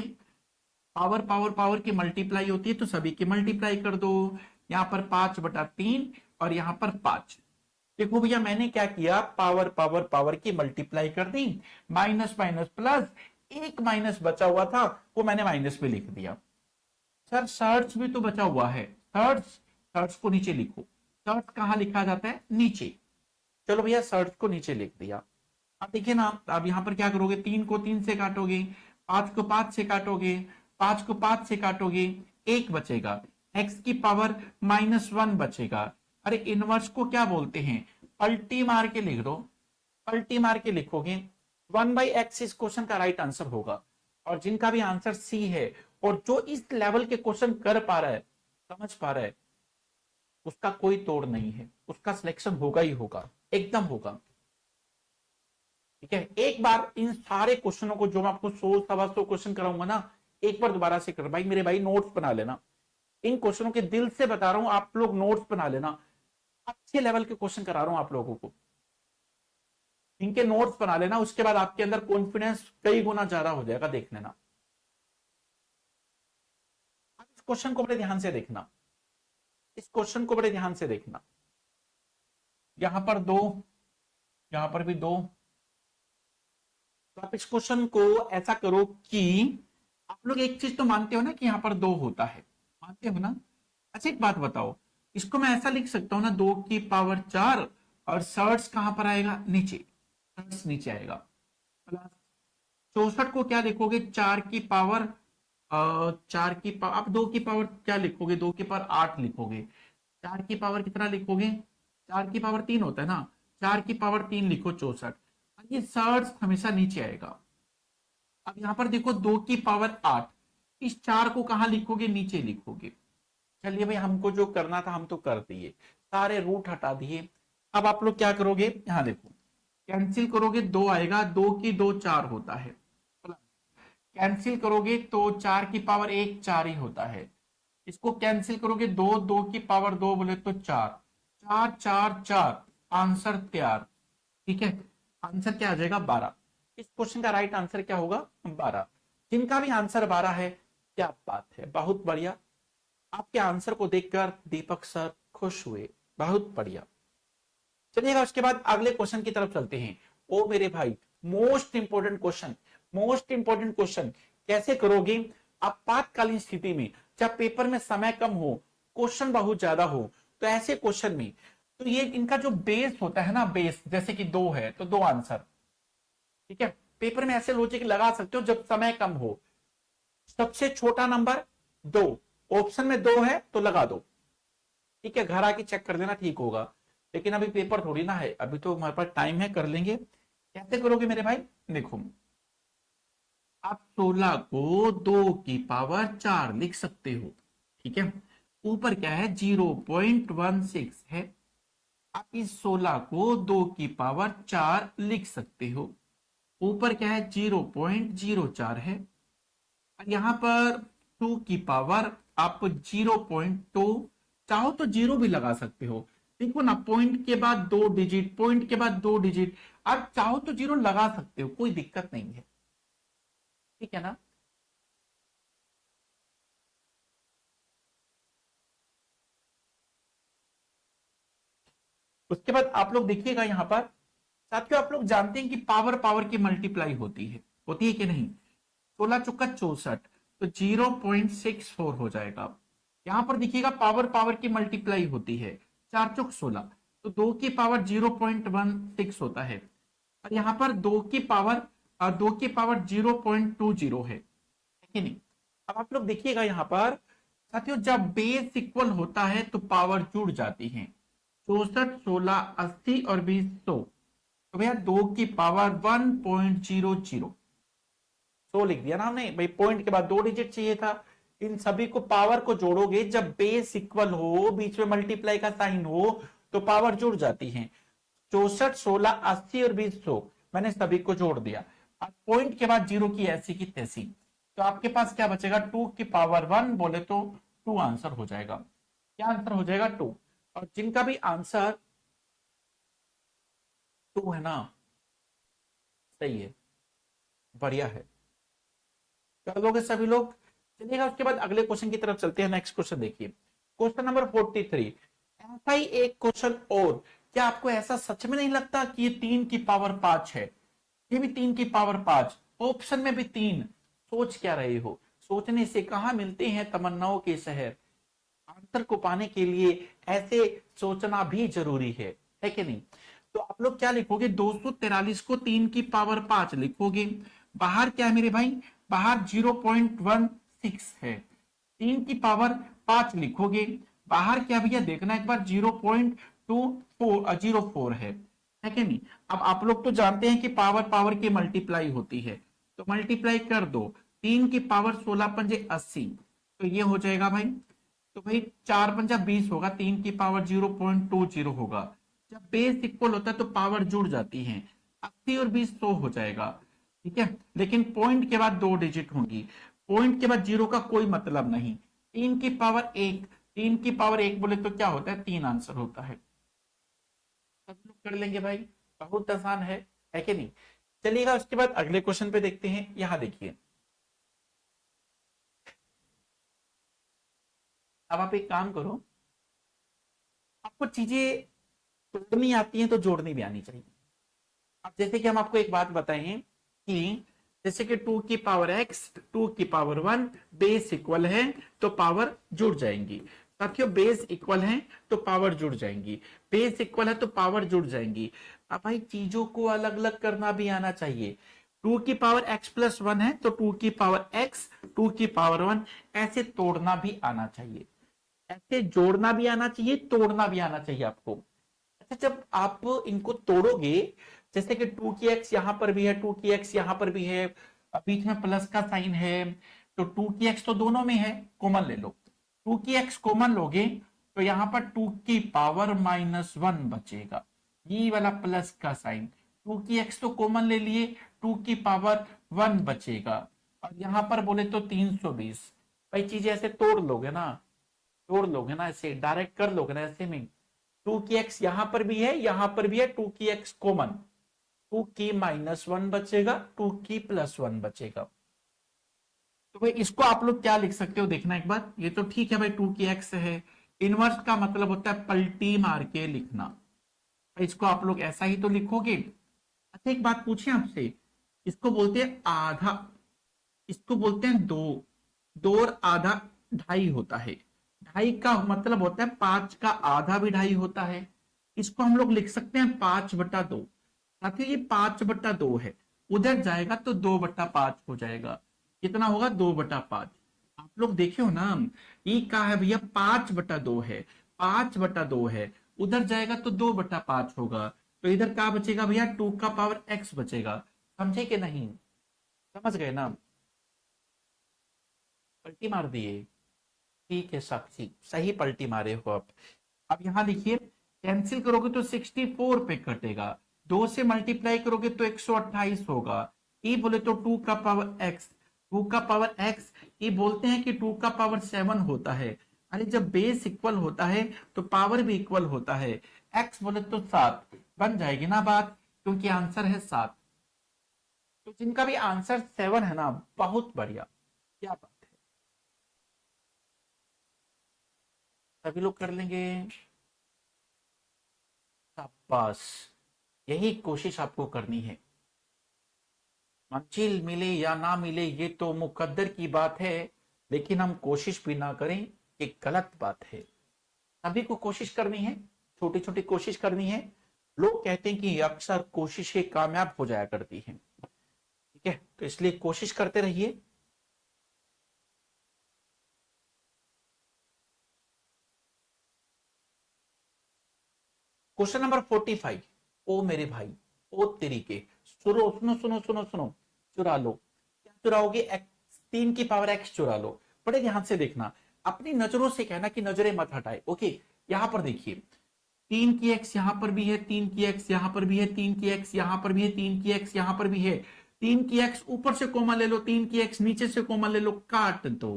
power power power की मल्टीप्लाई होती है तो सभी की मल्टीप्लाई कर दो, यहां पर 5/3 और यहां पर 5। देखो भैया मैंने क्या किया, पावर पावर पावर की मल्टीप्लाई कर दी, माइनस माइनस प्लस, एक माइनस बचा हुआ था वो मैंने माइनस में लिख दिया। सर सर्ट्स भी तो बचा हुआ है, सर्ट्स, सर्ट्स को नीचे लिखो। सर्ट्स कहां लिखा जाता है, नीचे। चलो भैया सर्ट्स को नीचे लिख दिया। अब देखिए ना, अब यहां पर क्या करोगे, 3 को 3 से काटोगे, 5 को 5 से काटोगे, 5 को 5 से काटोगे, 1 बचेगा, x की पावर -1 बचेगा। अरे इनवर्स को क्या बोलते हैं, पलटी मार के लिख दो, पलटी मार के लिखोगे 1/x इस क्वेश्चन का राइट आंसर होगा। और जिनका भी आंसर सी है और जो इस लेवल के क्वेश्चन कर पा रहा है, समझ पा रहा है, उसका कोई तोड़ नहीं है, उसका सिलेक्शन होगा ही होगा, एकदम होगा। ठीक है, एक बार इन सारे क्वेश्चनों को जो मैं आपको 100-125 क्वेश्चन कराऊंगा ना, एक बार दोबारा से कर भाई, मेरे भाई नोट्स बना लेना, इन क्वेश्चनों के दिल से बता रहा हूं, आप लोग नोट्स बना लेना, अच्छे लेवल के क्वेश्चन करा रहा हूं आप लोगों को, इनके नोट्स बना लेना, उसके बाद आपके अंदर कॉन्फिडेंस कई गुना ज्यादा हो जाएगा, देख लेना। क्वेश्चन को बड़े ध्यान से देखना, इस क्वेश्चन को बड़े ध्यान से देखना। यहां पर 2, यहां पर भी 2। तो आप इस क्वेश्चन को ऐसा करो कि आप लोग एक चीज तो मानते हो ना कि यहां पर 2 होता है, मानते हो ना? अच्छा एक बात बताओ, इसको मैं ऐसा लिख सकता हूं ना, 2 की पावर 4 और सर्ट्स कहां पर आएगा? नीचे, सर्ट्स नीचे आएगा। प्लस 64 को क्या लिखोगे? 4 की पावर 4 की पावर, आप 2 की पावर क्या लिखोगे? 2 की पावर 8 लिखोगे। 4 की पावर कितना लिखोगे? 4 की पावर 3 होता है ना, 4 की पावर 3 लिखो 64। ये सर्ट्स हमेशा नीचे आएगा। अब यहां पर देखो 2 की पावर 8, इस 4 को कहां लिखोगे? नीचे लिखोगे। चलिए भाई, हमको जो करना था हम तो कर दिए, सारे रूट हटा दिए। अब आप लोग क्या करोगे? यहां देखो, कैंसिल करोगे 2 आएगा, 2 की 2 4 होता है। कैंसिल करोगे तो 4 की पावर 1 4 ही होता है। इसको कैंसिल करोगे 2, 2 की पावर 2 बोले तो 4, 4 4 4, आंसर तैयार। ठीक है, आंसर क्या आ जाएगा? 12। इस क्वेश्चन का राइट आंसर क्या होगा? 12। जिनका भी आंसर 12 है, क्या बात है, बहुत बढ़िया। आपके आंसर को देखकर दीपक सर खुश हुए, बहुत बढ़िया। चलिएगा उसके बाद अगले क्वेश्चन की तरफ चलते हैं। ओ मेरे भाई, most important question, most important question. कैसे करोगे? आपातकालीन स्थिति में, जब पेपर में समय कम हो, क्वेश्चन बहुत ज्यादा हो, तो ऐसे क्वेश्चन में तो ये इनका जो बेस होता है ना, बेस जैसे कि 2 है तो 2 आंसर। ठीक है, पेपर में ऐसे लॉजिक लगा सकते हो जब समय कम हो। सबसे छोटा नंबर 2, ऑप्शन में 2 है तो लगा दो। ठीक है, घर आके चेक कर लेना, ठीक होगा। लेकिन अभी पेपर थोड़ी ना है, अभी तो हमारे पास टाइम है, कर लेंगे। कैसे करोगे मेरे भाई? देखो, आप 16 को 2 की पावर 4 लिख सकते हो। ठीक है, ऊपर क्या है? 0.16 है। आप इस 16 को 2 की पावर 4 लिख सकते हो। ऊपर क्या है? 0.04 है। और यहां पर 2 की पावर आप 0.2, चाहो तो 0 भी लगा सकते हो। देखो ना, पॉइंट के बाद 2 डिजिट, पॉइंट के बाद 2 डिजिट, आप चाहो तो 0 लगा सकते हो, कोई दिक्कत नहीं है। ठीक है ना? उसके बाद आप लोग देखिएगा यहां पर, साथियों आप लोग जानते हैं कि पावर पावर की मल्टीप्लाई होती है कि नहीं? 16 चौका 64, तो 0.64 हो जाएगा। यहां पर देखिएगा पावर पावर की मल्टीप्लाई होती है, 4 चौक 16, तो 2 की पावर 0.16 होता है। और यहां पर 2 की पावर 0.20 है कि नहीं? अब आप लोग देखिएगा यहां पर, साथियों जब बेस इक्वल होता है तो पावर जुड़ जाती है। 64 16 80 और 20 100, तो भैया 2 की पावर 1.00, 100 लिख दिया ना हमने भाई, पॉइंट के बाद 2 डिजिट चाहिए था। इन सभी को पावर को जोड़ोगे, जब बेस इक्वल हो, बीच में मल्टीप्लाई का साइन हो, तो पावर जुड़ जाती है। 64 16 80 और 20 100, मैंने सभी को जोड़ दिया। अब पॉइंट के बाद 0 की ऐसी की तैसी, तो आपके पास क्या बचेगा? 2 की पावर 1 बोले तो 2 आंसर हो जाएगा। क्या आंसर हो जाएगा? 2। और जिनका भी आंसर 2 है ना, सही है, बढ़िया है, कर लोगे सभी लोग। चलिएगा उसके बाद अगले क्वेश्चन की तरफ चलते हैं। नेक्स्ट क्वेश्चन देखिए, क्वेश्चन नंबर 43। ऐसा ही एक क्वेश्चन और, क्या आपको ऐसा सच में नहीं लगता कि ये 3 की पावर 5 है? ये भी 3 की पावर 5, ऑप्शन में भी 3। सोच क्या रहे हो? सोचने से कहां मिलते हैं तमन्नाओं के शहर। आंसर को पाने के लिए ऐसे सोचना भी जरूरी है कि नहीं? तो आप लोग क्या लिखोगे? 243 को 3 की पावर 5 लिखोगे। बाहर क्या है मेरे भाई? बाहर 0.16 है। 3 की पावर 5 लिखोगे। बाहर क्या भैया? देखना एक बार, 0.2404 है कि नहीं? अब आप लोग तो जानते हैं कि पावर पावर की मल्टीप्लाई होती है, तो मल्टीप्लाई कर दो। 3 की पावर 16 पंजे 80, तो ये हो जाएगा भाई। तो भाई 4 पंजा 20 होगा, 3 की पावर 0.20 होगा। जब बेस इक्वल होता है तो पावर जुड़ जाती है, 80 और 20 100 हो जाएगा। ठीक है, लेकिन पॉइंट के बाद 2 डिजिट होंगी, पॉइंट के बाद 0 का कोई मतलब नहीं। 3 की पावर 1, 3 की पावर 1 बोले तो क्या होता है? 3 आंसर होता है। सब लोग कर लेंगे भाई, बहुत आसान है कि नहीं? चलिएगा उसके बाद अगले क्वेश्चन पे देखते हैं। यहां देखिए, अब आप एक काम करो, आपको चीजें तोड़नी आती हैं तो जोड़नी भी आनी चाहिए। अब जैसे कि हम आपको एक बात बताएं कि जैसे कि 2 की पावर x 2 की पावर 1 बेस इक्वल है तो पावर जुड़ जाएंगी। साथियों बेस इक्वल है तो पावर जुड़ जाएंगी, बेस इक्वल है तो पावर जुड़ जाएंगी। अब भाई चीजों को अलग अलग करना भी आना चाहिए। 2 की पावर x प्लस 1 है तो 2 की पावर x 2 की पावर 1 ऐसे तोड़ना भी आना चाहिए, ऐसे जोड़ना भी आना चाहिए, तोड़ना भी आना चाहिए आपको। अच्छा जब आप इनको तोड़ोगे, जैसे कि 2 की x यहां पर भी है, 2 की x यहां पर भी है, बीच में प्लस का साइन है, तो 2 की x तो दोनों में है, कॉमन ले लो। 2 की x कॉमन लोगे तो यहां पर 2 की पावर -1 बचेगा, ये वाला प्लस का साइन। 2 की x तो कॉमन ले लिए, 2 की पावर 1 बचेगा, और यहां पर बोले तो 320। भाई चीजें ऐसे तोड़ लोगे ना, तोड़ लोगे ना, ऐसे डायरेक्ट कर लोगे ना ऐसे में। 2 की x यहां पर भी है, यहां पर भी है, 2 की x कॉमन, 2 की -1 बचेगा, 2 की +1 बचेगा। तो भाई इसको आप लोग क्या लिख सकते हो देखना एक बार, ये तो ठीक है भाई 2 की x है, इनवर्स का मतलब होता है पलटी मार के लिखना। भाई इसको आप लोग ऐसा ही तो लिखोगे। अच्छा एक बात पूछे आपसे, इसको बोलते हैं आधा, इसको बोलते हैं दो, दो और आधा ढाई होता है। ढाई का मतलब होता है 5 का आधा भी ढाई होता है। इसको हम लोग लिख सकते हैं 5/2। साथियों ये 5/2 है, उधर जाएगा तो 2/5 हो जाएगा। कितना होगा? 2/5। आप लोग देखे हो ना, ये क्या है भैया? 5/2 है, 5/2 है, उधर जाएगा तो 2/5 होगा, तो इधर क्या बचेगा भैया? 2 का पावर x बचेगा। समझे कि नहीं? समझ गए ना? पलटी मार दिए, ठीक है साक्षी, सही पलटी मारे हो आप। अब यहां देखिए, कैंसिल करोगे तो 64 पे कटेगा, 2 से मल्टीप्लाई करोगे तो 128 होगा। ये बोले तो 2 का पावर x, 2 का पावर x, ये बोलते हैं कि 2 का पावर 7 होता है। अरे जब बेस इक्वल होता है तो पावर भी इक्वल होता है। x बोले तो 7 बन जाएगी ना बात, क्योंकि आंसर है 7। तो जिनका भी आंसर 7 है ना, बहुत बढ़िया, क्या बात है, सभी लोग कर लेंगे। शाबाश, यही कोशिश आपको करनी है। मंजिल मिले या ना मिले ये तो मुकद्दर की बात है, लेकिन हम कोशिश भी ना करें ये गलत बात है। सभी को कोशिश करनी है, छोटी छोटी कोशिश करनी है। लोग कहते हैं कि अक्सर कोशिशें कामयाब हो जाया करती हैं, ठीक है, तो इसलिए कोशिश करते रहिए। Question number 45। ओ मेरे भाई, ओ तरीके, सुनो सुनो सुनो सुनो सुनो, चुरा लो। क्या चुराओगे? एक्स, 3 की पावर x चुरा लो। बड़े ध्यान से देखना, अपनी नजरों से कहना कि नजरें मत हटाए, ओके। यहां पर देखिए, 3 की x यहां पर भी है, 3 की x यहां पर भी है, 3 की x यहां पर भी है, 3 की x यहां पर भी है। 3 की x ऊपर से कॉमन ले लो, 3 की x नीचे से कॉमन ले लो, काट दो।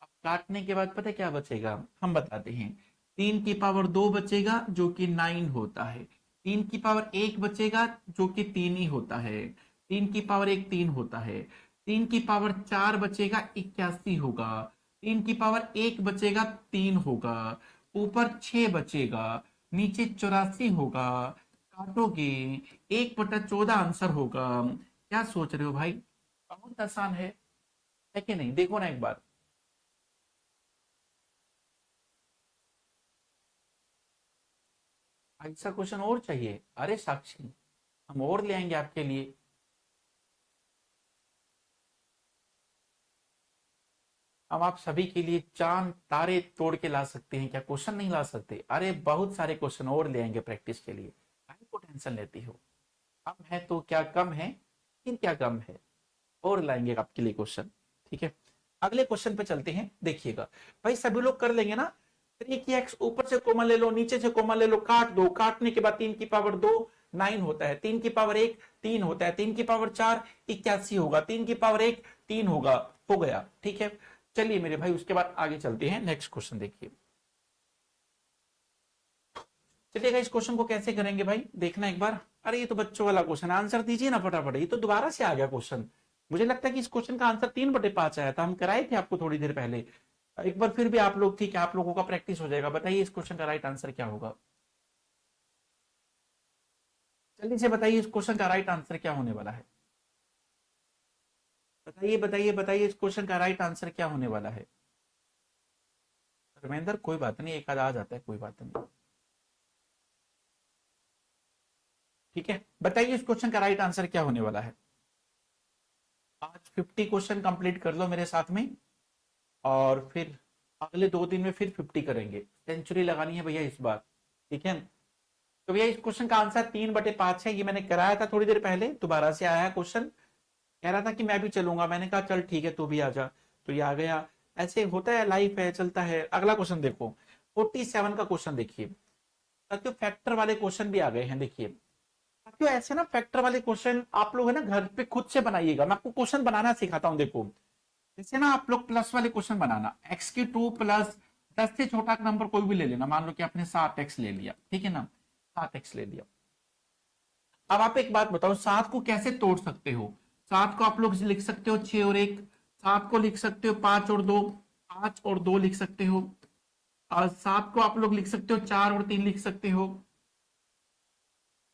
अब काटने के बाद पता है क्या बचेगा? हम बताते हैं। 3 की पावर 2 बचेगा जो कि 9 होता है। 3 की पावर 1 बचेगा जो कि 3 ही होता है। 3 की पावर 1 3 होता है। 3 की पावर 4 बचेगा 81 होगा। 3 की पावर 1 बचेगा 3 होगा। ऊपर 6 बचेगा, नीचे 84 होगा। काटोगे 1/14 आंसर होगा। क्या सोच रहे हो भाई? बहुत आसान है कि नहीं? देखो ना एक बार। ऐसा क्वेश्चन और चाहिए? अरे साक्षी, हम और ले आएंगे आपके लिए। हम आप सभी के लिए चांद तारे तोड़ के ला सकते हैं, क्या क्वेश्चन नहीं ला सकते? अरे बहुत सारे क्वेश्चन और ले आएंगे प्रैक्टिस के लिए, काहे को टेंशन लेती हो? कम है तो क्या कम है, लेकिन क्या कम है, और लाएंगे आपके लिए क्वेश्चन, ठीक है। अगले क्वेश्चन पे चलते हैं, देखिएगा। भाई सभी लोग कर लेंगे ना? 3 की एक्स ऊपर से कॉमन ले लो, नीचे से कॉमन ले लो, काट दो। काटने के बाद 3 की पावर 2 9 होता है, 3 की पावर 1 3 होता है, 3 की पावर 4 81 होगा, 3 की पावर 1 3 होगा। हो गया, ठीक है। चलिए मेरे भाई, उसके बाद आगे चलते हैं। नेक्स्ट क्वेश्चन देखिए। चलिएगा, इस क्वेश्चन को कैसे करेंगे भाई, देखना एक बार। अरे ये तो बच्चों वाला क्वेश्चन, आंसर दीजिए ना फटाफट। ये तो दोबारा से आ गया क्वेश्चन। मुझे लगता है कि इस क्वेश्चन का आंसर 3/5 आया था, हम कराए थे आपको थोड़ी देर पहले। एक बार फिर भी आप लोग, ठीक है, आप लोगों का प्रैक्टिस हो जाएगा। बताइए इस क्वेश्चन का राइट आंसर क्या होगा। जल्दी से बताइए इस क्वेश्चन का राइट आंसर क्या होने वाला है। बताइए बताइए बताइए इस क्वेश्चन का राइट आंसर क्या होने वाला है। रविंदर कोई बात नहीं, एक आधा आ जाता है, कोई बात नहीं। ठीक है, बताइए इस क्वेश्चन का राइट आंसर क्या होने वाला है। आज 50 क्वेश्चन कंप्लीट कर लो मेरे साथ में, और फिर अगले 2 दिन में फिर 50 करेंगे। सेंचुरी लगानी है भैया इस बार, ठीक है। तो भैया इस क्वेश्चन का आंसर 3/5 है। ये मैंने कराया था थोड़ी देर पहले, दोबारा से आया है क्वेश्चन। कह रहा था कि मैं भी चलूंगा, मैंने कहा चल ठीक है तू भी आ जा, तो ये आ गया। ऐसे होता है, लाइफ है, चलता है। अगला क्वेश्चन देखो, 47 का क्वेश्चन देखिए। साथियों फैक्टर वाले क्वेश्चन भी आ गए हैं, देखिए। साथियों ऐसे ना फैक्टर वाले क्वेश्चन आप लोग है ना घर पे खुद से बनाइएगा। मैं आपको क्वेश्चन बनाना सिखाता हूँ, देखो। जैसे ना आप लोग प्लस वाले क्वेश्चन बनाना, x³ प्लस 10 से छोटा नंबर कोई भी ले लेना। मान लो कि आपने 7x ले लिया, ठीक है ना, 7x ले लिया। अब आप एक बात बताओ, 7 को कैसे तोड़ सकते हो। 7 को आप लोग लिख सकते हो 6 और 1, 7 को लिख सकते हो 5 और 2, 5 और 2 लिख सकते हो, और 7 को आप लोग लिख सकते हो 4 और 3 लिख सकते हो।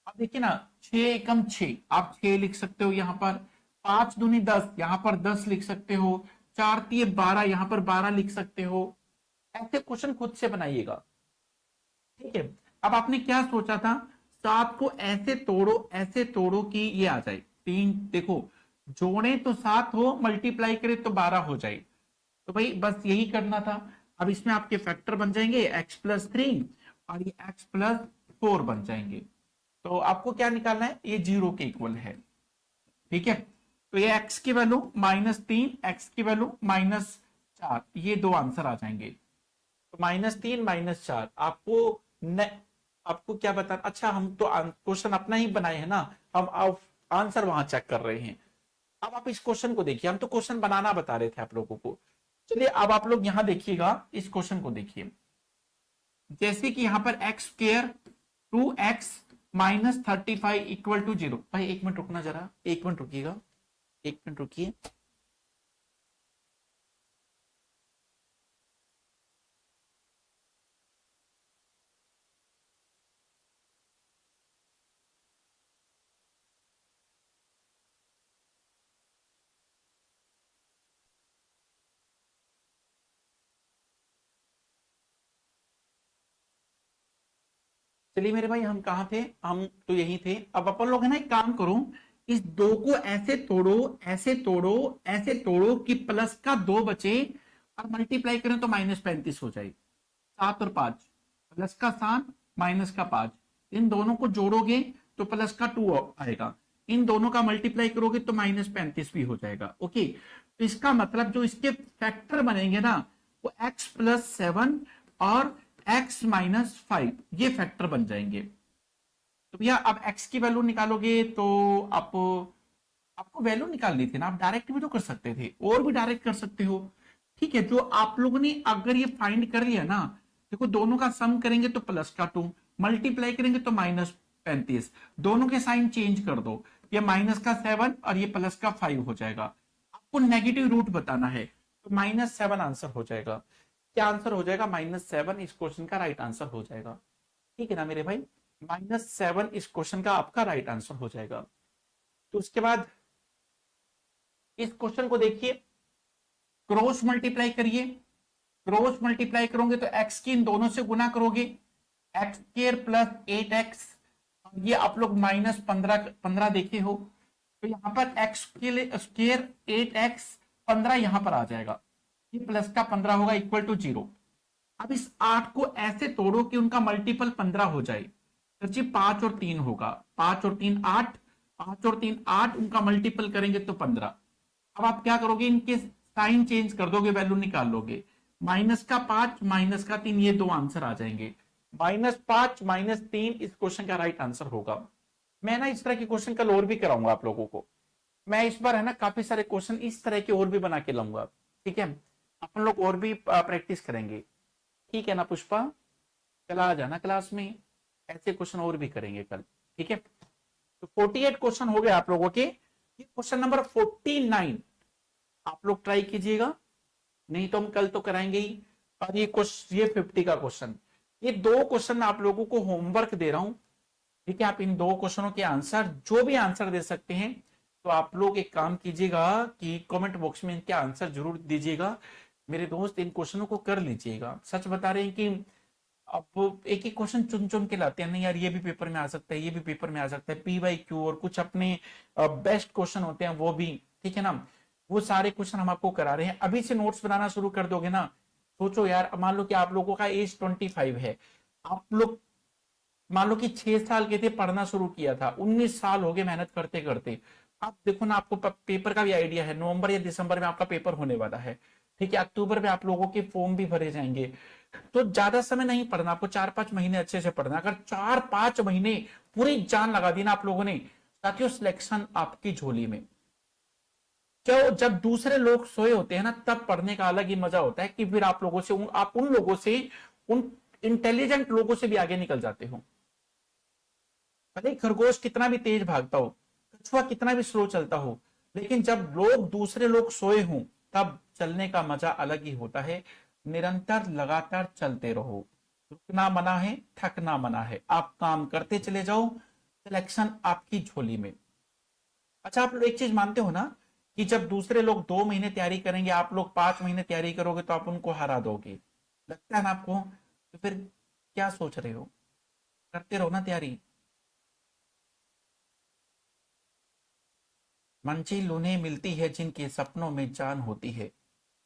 अब देखिए ना, 6 एकम 6, आप 6 लिख सकते हो यहाँ पर, 5 दूनी 10, यहाँ पर 10 लिख सकते हो, 4 तिये 12, यहाँ पर 12 लिख सकते हो। ऐसे क्वेश्चन खुद से बनाइएगा, ठीक है। अब आपने क्या सोचा था, 7 को ऐसे तोड़ो कि ये आ जाए 3। देखो, जोड़े तो 7 हो, मल्टीप्लाई करे तो 12 हो जाए। तो भाई बस यही करना था। अब इसमें आपके फैक्टर बन जाएंगे x+3 और ये x+4 बन जाएंगे। तो आपको क्या निकालना है, ये 0 के इक्वल है, ठीक है। तो ये x की वैल्यू -3, x की वैल्यू -4, ये दो आंसर आ जाएंगे। तो -3 -4 आपको क्या बता, अच्छा हम तो क्वेश्चन अपना ही बनाए हैं ना, हम आंसर वहां चेक कर रहे हैं। अब आप इस क्वेश्चन को देखिए, हम तो क्वेश्चन बनाना बता रहे थे आप लोगों को। चलिए अब आप लोग यहां देखिएगा, इस क्वेश्चन को देखिए। जैसे कि यहां पर x² 2x -35 इक्वल टू 0। भाई 1 मिनट रुकना, जरा 1 मिनट रुकिएगा, 1 मिनट रुकिए। चलिए मेरे भाई, हम कहाँ थे, हम तो यही थे। अब अपन लोग है ना एक काम करो, इस 2 को ऐसे तोड़ो, ऐसे तोड़ो, ऐसे तोड़ो कि प्लस का 2 बचे, और मल्टीप्लाई करें तो -35 हो जाए। 7 और 5, प्लस का 7 माइनस का 5, इन दोनों को जोड़ोगे तो प्लस का 2 आएगा। इन दोनों का मल्टीप्लाई करोगे तो -35 भी हो जाएगा। ओके, तो इसका मतलब जो इसके फैक्टर बनेंगे ना, वो x+7 और x-5, ये फैक्टर बन जाएंगे। तो भैया अब x की वैल्यू निकालोगे तो आप, आपको वैल्यू निकालनी थी ना, आप डायरेक्ट भी तो कर सकते थे, और भी डायरेक्ट कर सकते हो। ठीक है, जो आप लोगों ने अगर ये फाइंड कर लिया ना, देखो दोनों का सम करेंगे तो प्लस का 2, मल्टीप्लाई करेंगे तो -35, दोनों के साइन चेंज कर दो, ये -7 और ये +5 हो जाएगा। आपको नेगेटिव रूट बताना है, तो -7 आंसर हो जाएगा। क्या आंसर हो जाएगा, -7 इस क्वेश्चन का राइट आंसर हो जाएगा। ठीक है ना मेरे भाई, -7 इस क्वेश्चन का आपका राइट आंसर हो जाएगा। तो उसके बाद इस क्वेश्चन को देखिए, क्रॉस मल्टीप्लाई करिए। क्रॉस मल्टीप्लाई करोगे तो x की इन दोनों से गुना करोगे, x² + 8x, ये आप लोग -15 देखे हो, तो यहां पर x के लिए स्क्वायर 8x 15 यहां पर आ जाएगा, ये प्लस का 15 होगा इक्वल टू 0। अब इस 8 को ऐसे तोड़ो कि उनका मल्टीपल 15 हो जाए, तो जी 5 और 3 होगा, 5 और 3 8, 5 और 3 8, उनका मल्टीपल करेंगे तो 15। अब आप क्या करोगे, इनके साइन चेंज कर दोगे, वैल्यू निकाल लोगे, -5 -3, ये दो आंसर आ जाएंगे। -5 -3 इस क्वेश्चन का राइट आंसर होगा। मैं ना इस तरह के क्वेश्चन कल और भी कराऊंगा आप लोगों को। मैं इस बार है ना काफी सारे क्वेश्चन इस तरह के और भी बना के लाऊंगा, ठीक है। अपन लोग और भी प्रैक्टिस करेंगे, ठीक है ना पुष्पा, कल आ जाना क्लास में, ऐसे क्वेश्चन और भी करेंगे कल, ठीक है। तो 48 क्वेश्चन हो गए आप लोगों के। ये क्वेश्चन नंबर 49 आप लोग ट्राई कीजिएगा। नहीं तो हम कल तो कराएंगे ही। और ये 50 का क्वेश्चन, ये 2 क्वेश्चन आप लोगों को होमवर्क दे रहा हूं, ठीक है। आप इन 2 क्वेश्चनों के आंसर, जो भी आंसर दे सकते हैं, तो आप लोग एक काम कीजिएगा कि कमेंट बॉक्स में इनके आंसर जरूर दीजिएगा मेरे दोस्त। इन क्वेश्चनों को कर लीजिएगा। सच बता रहे हैं कि अब एक एक क्वेश्चन चुन चुन के लाते हैं, नहीं यार ये भी पेपर में आ सकता है, ये भी पेपर में आ सकता है, PYQ और कुछ अपने बेस्ट क्वेश्चन होते हैं वो भी, ठीक है ना। वो सारे क्वेश्चन हम आपको करा रहे हैं। अभी से नोट्स बनाना शुरू कर दोगे ना, सोचो यार, मान लो कि आप लोगों का एज 25 है, आप लोग मान लो कि 6 साल के थे, पढ़ना शुरू किया था, 19 साल हो गए मेहनत करते करते। आप देखो ना, आपको पेपर का भी आइडिया है, नवंबर या दिसंबर में आपका पेपर होने वाला है, ठीक है। अक्टूबर में आप लोगों के फॉर्म भी भरे जाएंगे। तो ज्यादा समय नहीं पढ़ना, आपको 4-5 महीने अच्छे से पढ़ना। अगर 4-5 महीने पूरी जान लगा दी ना आप लोगों ने, साथियों सिलेक्शन आपकी झोली में। क्यों? जब दूसरे लोग सोए होते हैं ना, तब पढ़ने का अलग ही मजा होता है कि फिर आप लोगों से आप उन लोगों से, उन इंटेलिजेंट लोगों से भी आगे निकल जाते हो। भले खरगोश कितना भी तेज भागता हो, कछुआ कितना भी स्लो चलता हो, लेकिन जब दूसरे लोग सोए हों, तब चलने का मजा अलग ही होता है। निरंतर लगातार चलते रहो, रुकना मना है, थकना मना है, आप काम करते चले जाओ, सिलेक्शन आपकी झोली में। अच्छा, आप लोग एक चीज मानते हो ना कि जब दूसरे लोग 2 महीने तैयारी करेंगे, आप लोग 5 महीने तैयारी करोगे, तो आप उनको हरा दोगे, लगता है ना आपको? तो फिर क्या सोच रहे हो? करते रहो ना तैयारी। मंजिल उन्हें मिलती है जिनके सपनों में जान होती है।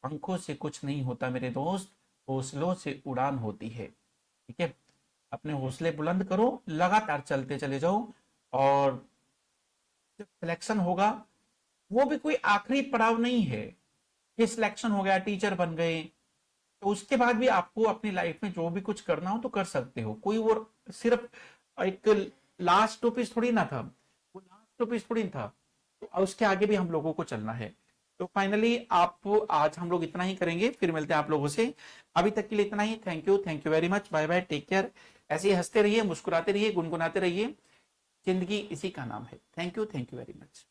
पंखों से कुछ नहीं होता मेरे दोस्त, हौसलों से उड़ान होती है, ठीक है। अपने हौसले बुलंद करो, लगातार चलते चले जाओ, और जब सिलेक्शन होगा, वो भी कोई आखिरी पड़ाव नहीं है कि सिलेक्शन हो गया, टीचर बन गए, तो उसके बाद भी आपको अपनी लाइफ में जो भी कुछ करना हो तो कर सकते हो। कोई वो सिर्फ एक लास्ट स्टॉपेज थोड़ी ना था, वो लास्ट स्टॉपेज थोड़ी ना था, तो उसके आगे भी हम लोगों को चलना है। तो फाइनली आप, आज हम लोग इतना ही करेंगे, फिर मिलते हैं आप लोगों से। अभी तक के लिए इतना ही। Thank you very much, bye bye, take care. ऐसे ही हंसते रहिए, मुस्कुराते रहिए, गुनगुनाते रहिए, जिंदगी इसी का नाम है। Thank you very much.